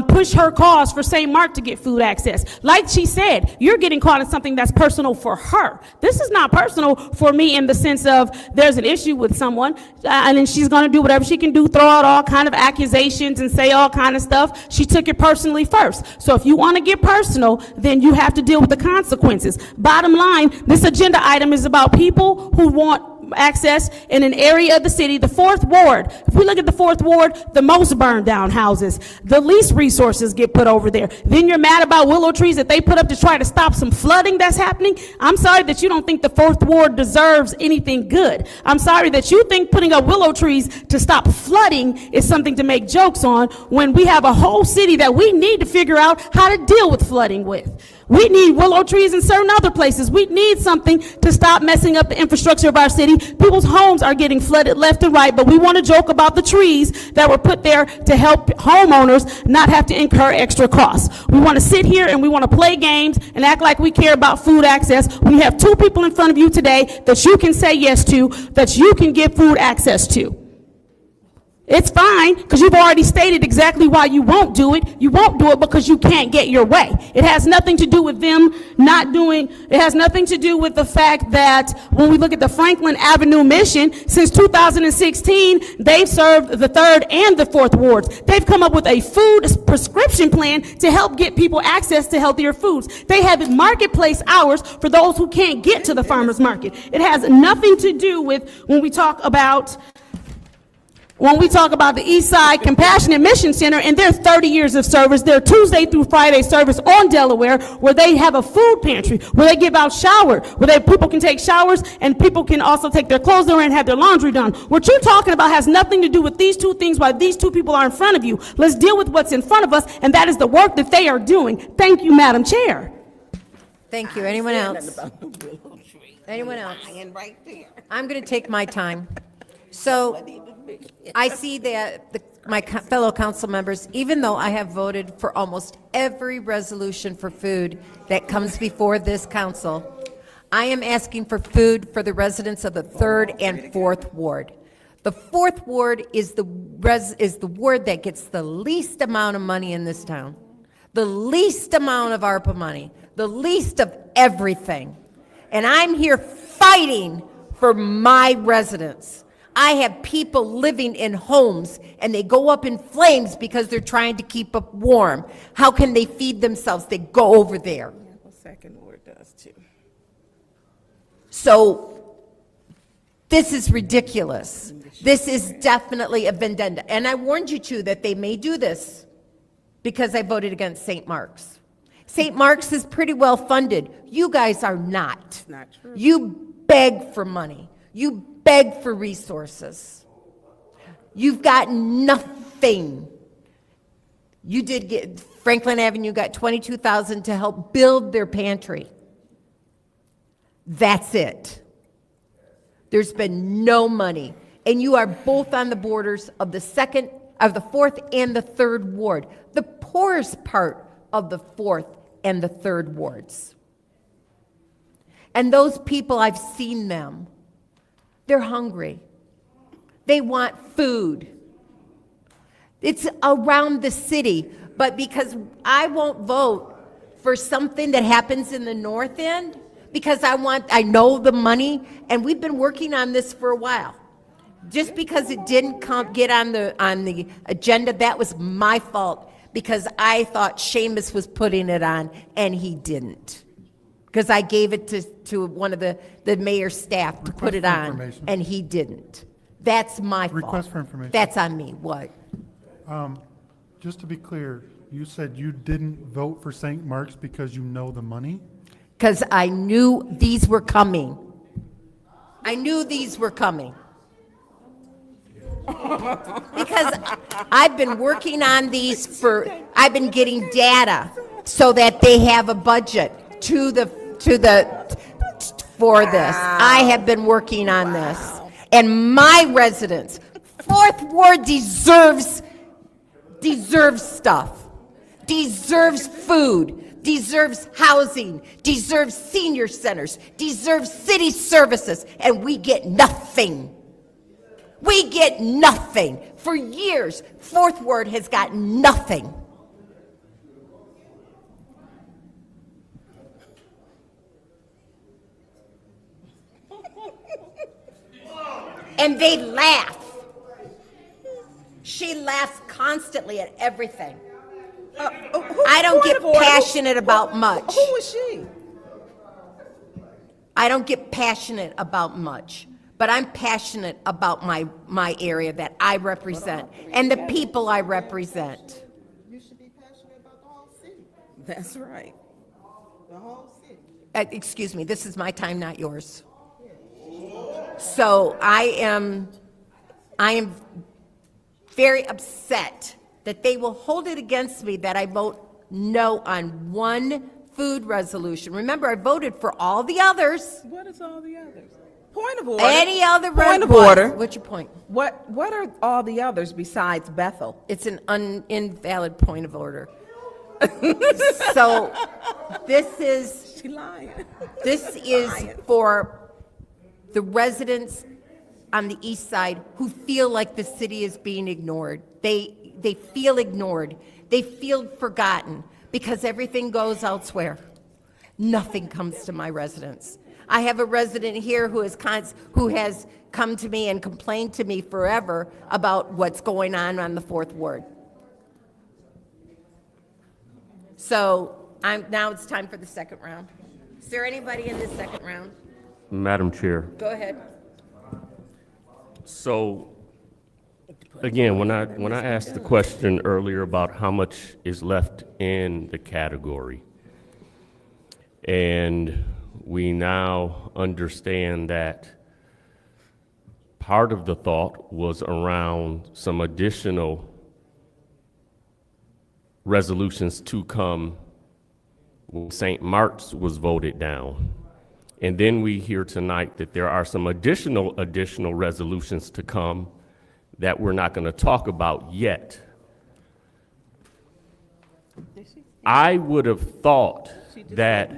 push her cause for St. Mark to get food access. Like she said, you're getting caught in something that's personal for her. This is not personal for me in the sense of there's an issue with someone, and then she's going to do whatever she can do, throw out all kind of accusations and say all kind of stuff. She took it personally first. So if you want to get personal, then you have to deal with the consequences. Bottom line, this agenda item is about people who want access in an area of the city, the 4th Ward. If we look at the 4th Ward, the most burned down houses, the least resources get put over there. Then you're mad about willow trees that they put up to try to stop some flooding that's happening. I'm sorry that you don't think the 4th Ward deserves anything good. I'm sorry that you think putting up willow trees to stop flooding is something to make jokes on, when we have a whole city that we need to figure out how to deal with flooding with. We need willow trees in certain other places. We need something to stop messing up the infrastructure of our city. People's homes are getting flooded left and right, but we want to joke about the trees that were put there to help homeowners not have to incur extra costs. We want to sit here and we want to play games and act like we care about food access. We have 2 people in front of you today that you can say yes to, that you can get food access to. It's fine, because you've already stated exactly why you won't do it. You won't do it because you can't get your way. It has nothing to do with them not doing, it has nothing to do with the fact that when we look at the Franklin Avenue mission, since 2016, they've served the 3rd and the 4th wards. They've come up with a food prescription plan to help get people access to healthier foods. They have marketplace hours for those who can't get to the farmer's market. It has nothing to do with when we talk about the East Side Compassionate Mission Center and their 30 years of service, their Tuesday through Friday service on Delaware, where they have a food pantry, where they give out shower, where people can take showers and people can also take their clothes there and have their laundry done. What you're talking about has nothing to do with these 2 things while these 2 people are in front of you. Let's deal with what's in front of us, and that is the work that they are doing. Thank you, Madam Chair. Thank you. Anyone else? Anyone else? Right there. I'm going to take my time. So I see that my fellow council members, even though I have voted for almost every resolution for food that comes before this council, I am asking for food for the residents of the 3rd and 4th Ward. The 4th Ward is the ward that gets the least amount of money in this town, the least amount of ARPA money, the least of everything. And I'm here fighting for my residents. I have people living in homes and they go up in flames because they're trying to keep up warm. How can they feed themselves? They go over there. The 2nd Ward does too. So this is ridiculous. This is definitely a vendetta. And I warned you too that they may do this because I voted against St. Mark's. St. Mark's is pretty well funded. You guys are not. Not true. You beg for money. You beg for resources. You've got nothing. You did get, Franklin Avenue got $22,000 to help build their pantry. That's it. There's been no money. And you are both on the borders of the 4th and the 3rd Ward, the poorest part of the 4th and the 3rd Wards. And those people, I've seen them. They're hungry. They want food. It's around the city, but because I won't vote for something that happens in the north end, because I know the money, and we've been working on this for a while. Just because it didn't get on the agenda, that was my fault, because I thought Seamus was putting it on, and he didn't. because I gave it to one of the mayor's staff to put Request it for on, information. and he didn't. That's my fault. Request for information. That's on me, what? Just to be clear, you said you didn't vote for St. Mark's because you know the money? Because I knew these were coming. I knew these were coming. Because I've been working on these I've been getting data so that they have a budget for this. I have been working on this. And my residents, Fourth Ward deserves stuff, deserves food, deserves housing, deserves senior centers, deserves city services, and we get nothing. We get nothing. For years, Fourth Ward has got nothing. And they laugh. She laughs constantly at everything. I don't get passionate about much. Who was she? I don't get passionate about much, but I'm passionate about my area that I represent and the people I represent. You should be passionate about the whole city. That's right. The whole city. Excuse me, this is my time, not yours. So I am very upset that they will hold it against me that I vote no on one food resolution. Remember, I voted for all the others. What is all the others? Point of order. Any other Point of what? order. What's your point? What are all the others besides Bethel? It's an invalid point of order. So this is She lying. This is for the residents on the east side who feel like the city is being ignored. They feel ignored. They feel forgotten because everything goes elsewhere. Nothing comes to my residents. I have a resident here who has come to me and complained to me forever about what's going on the Fourth Ward. So now it's time for the second round. Is there anybody in the second round? Madam Chair, Go ahead. so, again, when I asked the question earlier about how much is left in the category, and we now understand that part of the thought was around some additional resolutions to come when St. Mark's was voted down. And then we hear tonight that there are some additional resolutions to come that we're not going to talk about yet. I would have thought that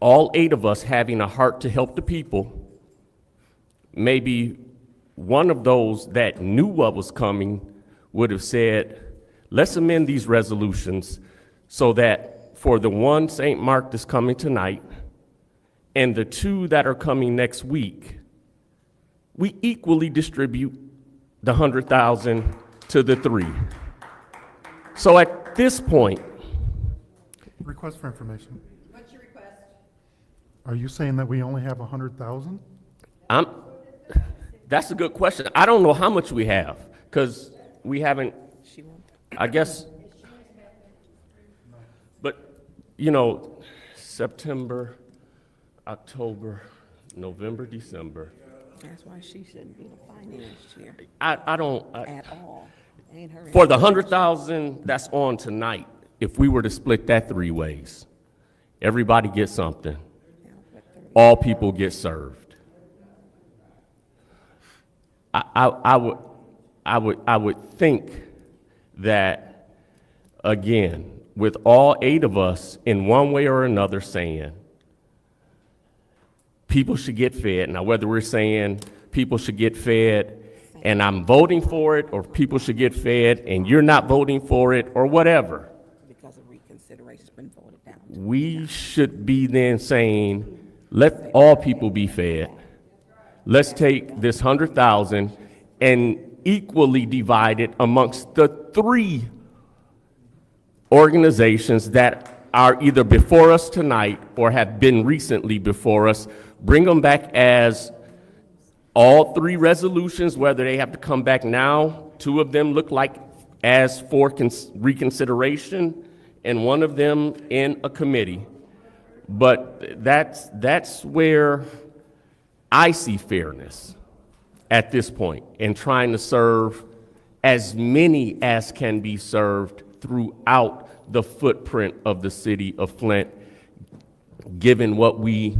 all 8 of us having a heart to help the people, maybe one of those that knew what was coming would have said, let's amend these resolutions so that for the one St. Mark that's coming tonight and the 2 that are coming next week, we equally distribute the 100,000 to the 3. So at this point, Request for information. What's your request? Are you saying that we only have 100,000? that's a good question. I don't know how much we have because we haven't, I guess, but, September, October, November, December. That's why she shouldn't be the finance chair I don't, at all. Ain't her. for the 100,000 that's on tonight, if we were to split that 3 ways, everybody gets something, all people get served. I would think that, again, with all 8 of us in one way or another saying people should get fed, now whether we're saying people should get fed and I'm voting for it, or people should get fed and you're not voting for it, or whatever, Because of reconsideration's been voted down. we should be then saying, let all people be fed. Let's take this 100,000 and equally divide it amongst the 3 organizations that are either before us tonight or have been recently before us, bring them back as all three resolutions, whether they have to come back now. Two of them look like as for reconsideration, and one of them in a committee. But that's where I see fairness at this point in trying to serve as many as can be served throughout the footprint of the city of Flint, given what we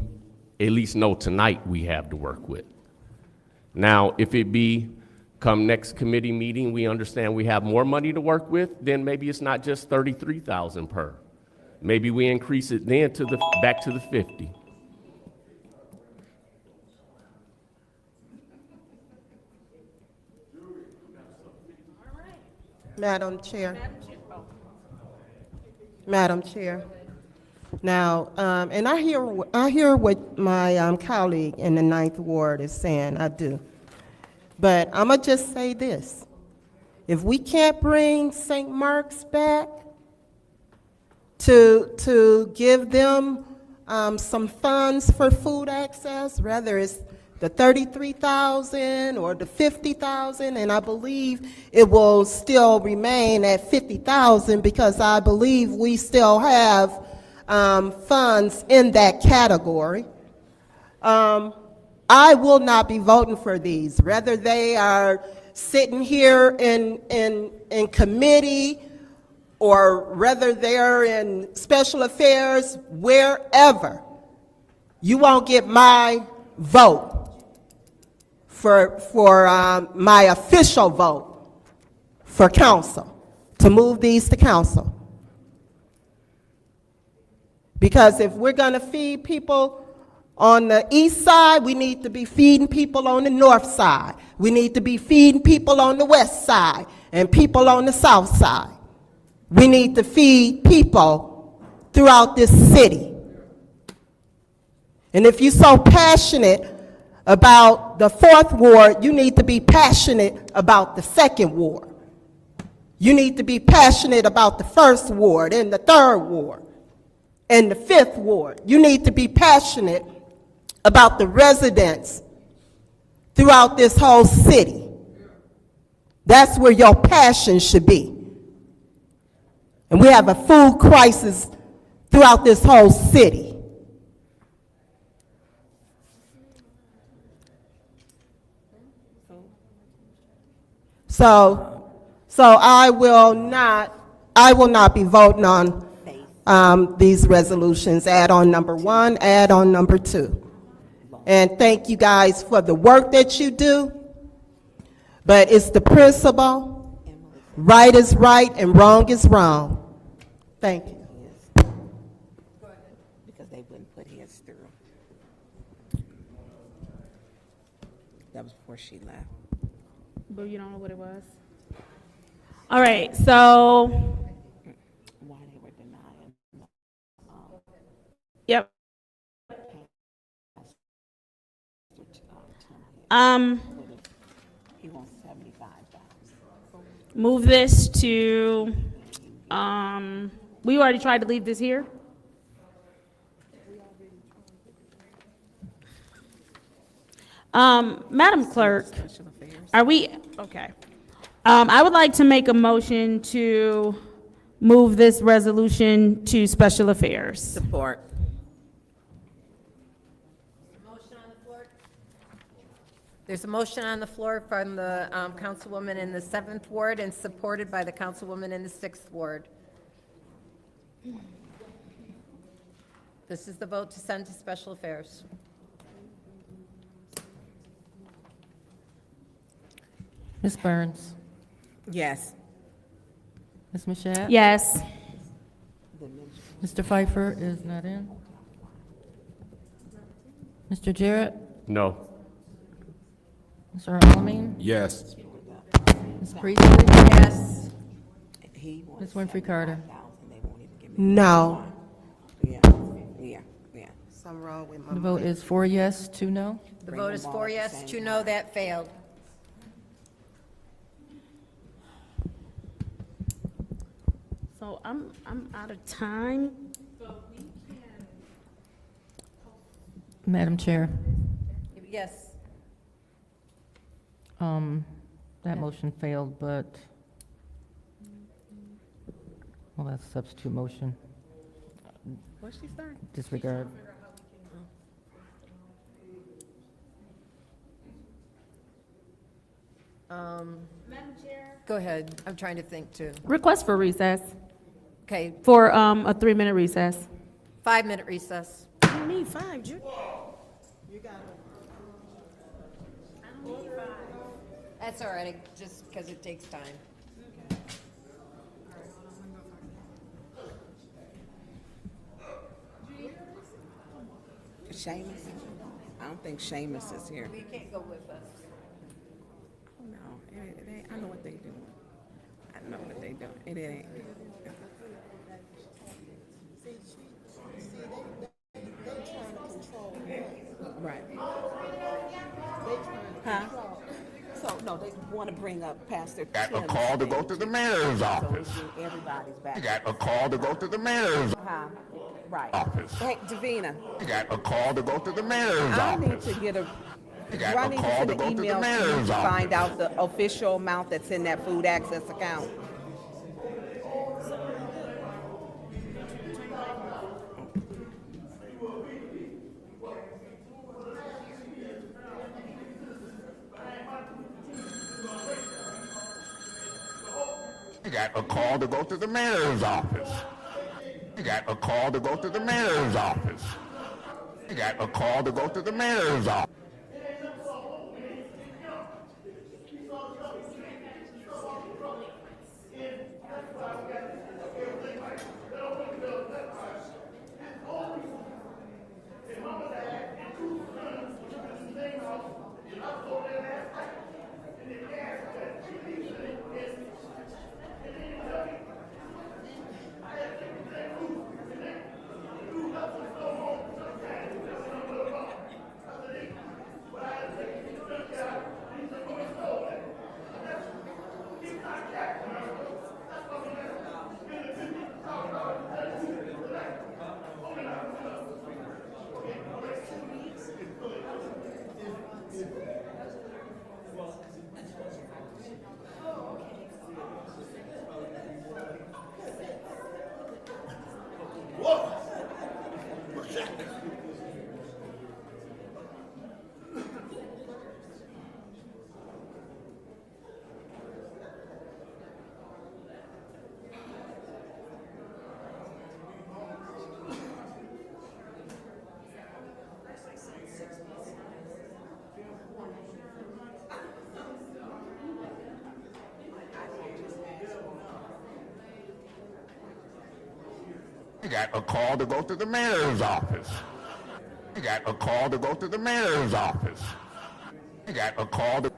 at least know tonight we have to work with. Now, if it be come next committee meeting, we understand we have more money to work with, then maybe it's not just 33,000 per. Maybe we increase it then to back to the 50. Madam Chair. Madam Chair. Now, and I hear what my colleague in the Ninth Ward is saying, I do. But I'm gonna just say this. If we can't bring St. Mark's back to give them some funds for food access, whether it's the 33,000 or the 50,000, and I believe it will still remain at 50,000 because I believe we still have funds in that category. I will not be voting for these, whether they are sitting here in committee or whether they're in special affairs, wherever. You won't get my vote for my official vote for council, to move these to council. Because if we're gonna feed people on the east side, we need to be feeding people on the north side. We need to be feeding people on the west side and people on the south side. We need to feed people throughout this city. And if you're so passionate about the fourth ward, you need to be passionate about the second ward. You need to be passionate about the first ward and the third ward and the fifth ward. You need to be passionate about the residents throughout this whole city. That's where your passion should be. And we have a food crisis throughout this whole city. So I will not be voting on these resolutions, add-on number 1, add-on number 2. And thank you guys for the work that you do, but it's the principle, right is right and wrong is wrong. Thank you. Because they wouldn't put his through. That was before she left. But you don't know what it was? All right, so. Why they were denying. Yep. He wants 75,000. Move this to, we already tried to leave this here. Madam Clerk, are we, okay. I would like to make a motion to move this resolution to special affairs. Support. There's a motion on the floor from the councilwoman in the 7th Ward and supported by the councilwoman in the 6th Ward. This is the vote to send to special affairs. Ms. Burns? Yes. Ms. Mashat? Yes. Mr. Pfeiffer is not in. Mr. Jarrett? No. Mr. Alamin? Yes. Ms. Priestley? Yes. Ms. Winfrey Carter? No. Yeah. Something wrong with my The vote is 4 yes, 2 no. The vote is 4 yes, 2 no, that failed. So I'm out of time. Madam Chair, Yes. that motion failed, but, well, that's a substitute motion. What's she saying? Disregard. Go ahead. I'm trying to think too. Request for recess, Okay, for a 3-minute recess. 5-minute recess. You need 5, Ju. That's all right, just because it takes time. Seamus? I don't think Seamus is here. You can't go with us. No, I know what they do. I know what they do. It ain't. Right. Huh? So, no, they want to bring up Pastor Tim. Got a call to go to the mayor's office. So everybody's back. Got a call to go to the mayor's Huh? Right. office. Hey, Davina, Got a call to go to the mayor's I need office. to get a, do got I a need to call send to an go to the email to you mayor's to find office. out the official amount that's in that food access account? Got a call to go to the mayor's office. Got a call to go to the mayor's office. Got a call to go to the mayor's office. Got a call to go to the mayor's office. Got a call to go to the mayor's office. Got a call to...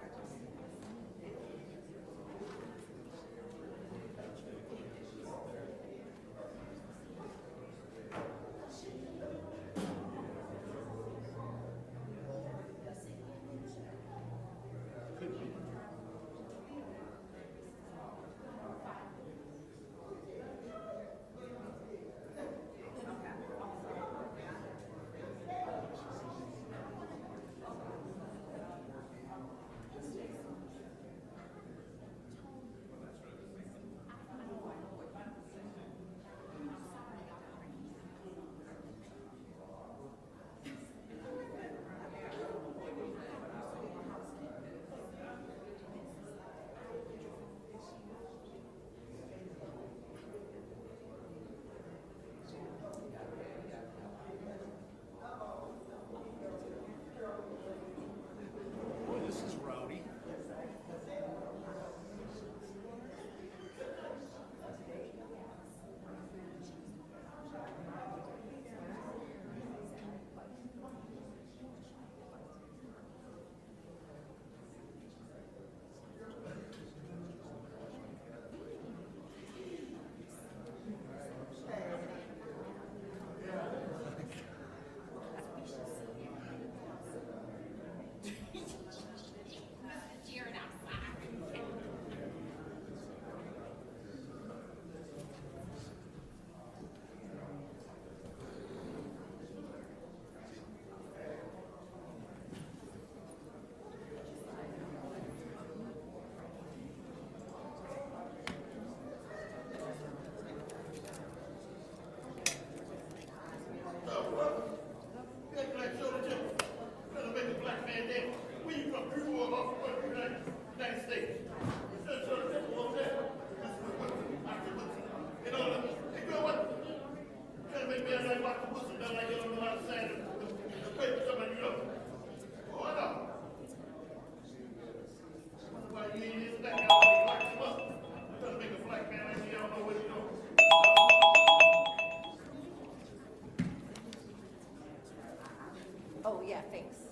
Oh, yeah, thanks.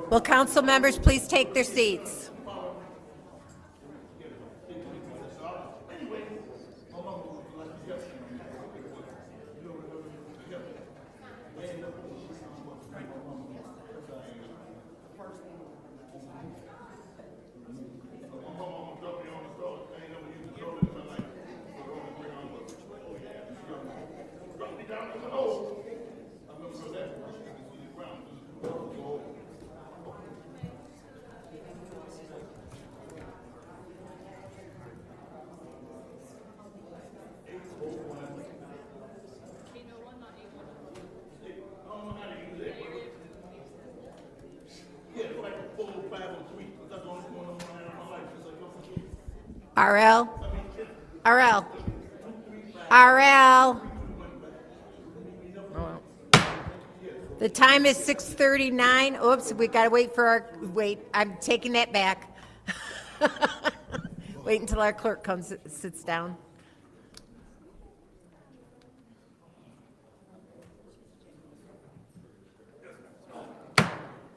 Will council members please take their seats? RL? RL? RL? The time is 6:39. Oops, we gotta wait for our, wait, I'm taking that back. Wait until our clerk comes, sits down.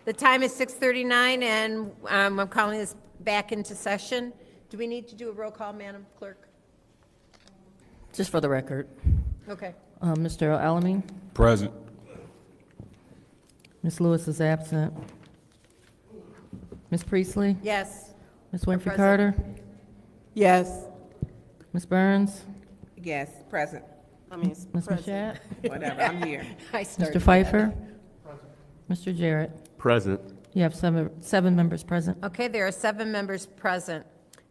The time is 6:39, and I'm calling this back into session. Do we need to do a roll call, Madam Clerk? Just for the record, Okay. Mr. Alamin? Present. Ms. Lewis is absent. Ms. Priestley? Yes. Ms. Winfrey present. Carter? Yes. Ms. Burns? Yes, present. I mean, Ms. Mashat? whatever, I'm here. I started. Mr. Pfeiffer? Mr. Jarrett? Present. You have seven members present. Okay, there are 7 members present.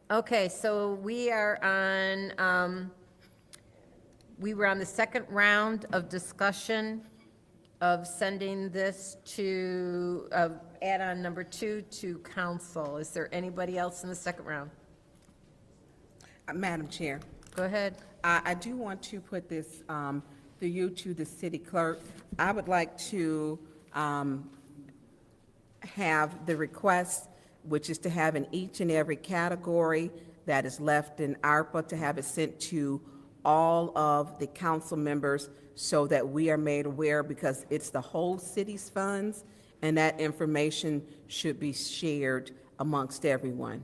Okay, so we are on, we were on the second round of discussion of sending this to, add-on number 2 to council. Is there anybody else in the second round? Madam Chair, Go ahead. I do want to put this through you to the city clerk. I would like to have the request, which is to have in each and every category that is left in ARPA, to have it sent to all of the council members so that we are made aware, because it's the whole city's funds, and that information should be shared amongst everyone.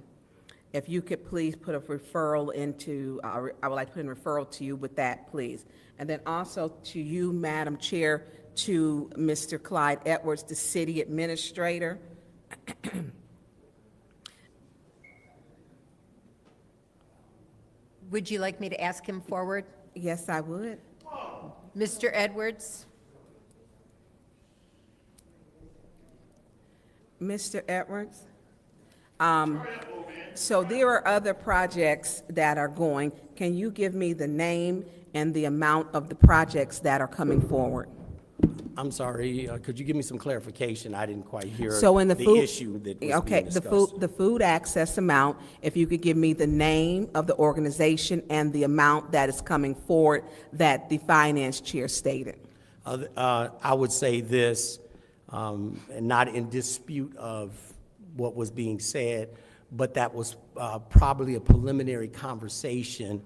If you could please put a referral into, I would like to put in referral to you with that, please. And then also to you, Madam Chair, to Mr. Clyde Edwards, the city administrator. Would you like me to ask him forward? Yes, I would. Mr. Edwards? Mr. Edwards? So there are other projects that are going. Can you give me the name and the amount of the projects that are coming forward? I'm sorry, could you give me some clarification? I didn't quite hear So in the the food, issue that was okay, being discussed. the food access amount, if you could give me the name of the organization and the amount that is coming forward that the finance chair stated. I would say this, and not in dispute of what was being said, but that was probably a preliminary conversation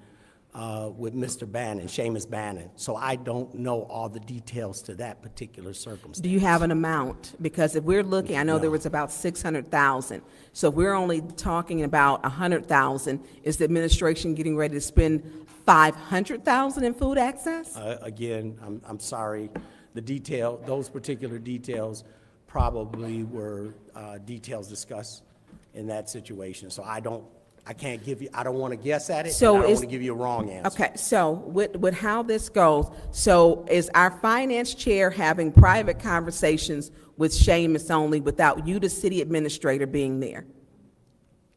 with Mr. Bannon, Seamus Bannon. So I don't know all the details to that particular circumstance. Do you have an amount? Because if we're looking, I know there was about 600,000. So if we're only talking about 100,000, is the administration getting ready to spend 500,000 in food access? Again, I'm sorry, those particular details probably were details discussed in that situation. So I can't give you, I don't want to guess at it, So and I don't is- want to give you a wrong answer. Okay, so with how this goes, so is our finance chair having private conversations with Seamus only without you, the city administrator, being there?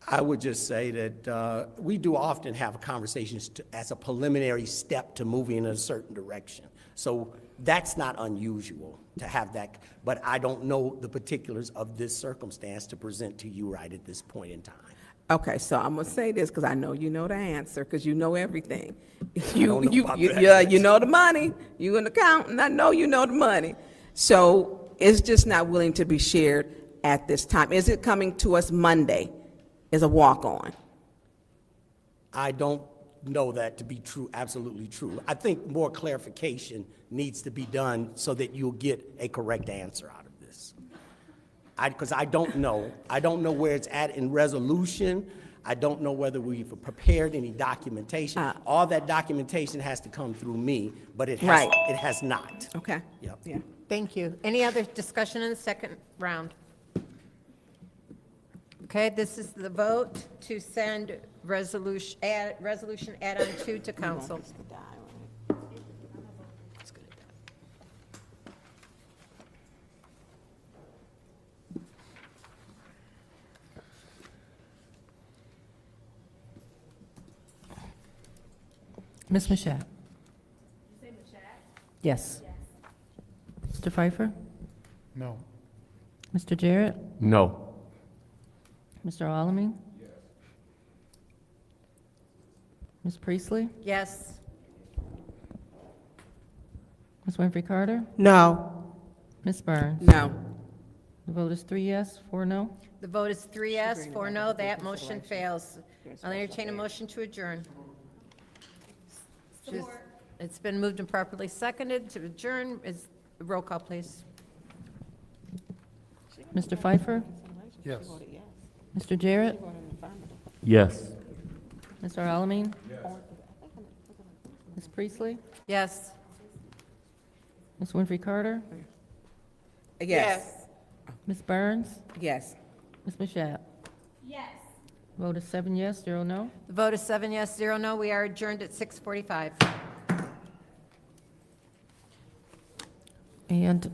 I would just say that we do often have conversations as a preliminary step to moving in a certain direction. So that's not unusual to have that, but I don't know the particulars of this circumstance to present to you right at this point in time. Okay, so I'm gonna say this, because I know you know the answer, because you know everything. don't know about that. Yeah, you know the money, you an accountant, I know you know the money. So it's just not willing to be shared at this time. Is it coming to us Monday as a walk-on? I don't know that to be true, absolutely true. I think more clarification needs to be done so that you'll get a correct answer out of this. Because I don't know where it's at in resolution. I don't know whether we've prepared any documentation. All that documentation has to come through me, but it has not. Okay. Yep. Yeah. Thank you. Any other discussion in the second round? Okay, this is the vote to send resolution add-on 2 to council. Ms. Mashat? Yes. Mr. Pfeiffer? No. Mr. Jarrett? No. Mr. Alamin? Ms. Priestley? Yes. Ms. Winfrey Carter? No. Ms. Burns? No. The vote is 3 yes, 4 no. The vote is 3 yes, 4 no. That motion fails. I'll entertain a motion to adjourn. It's been moved and properly seconded to adjourn. Is roll call, please. Mr. Pfeiffer? Yes. Mr. Jarrett? Yes. Mr. Alamin? Ms. Priestley? Yes. Ms. Winfrey Carter? Yes. Ms. Burns? Yes. Ms. Mashat? Yes. Vote is 7 yes, 0 no. The vote is 7 yes, 0 no. We are adjourned at 6:45. And to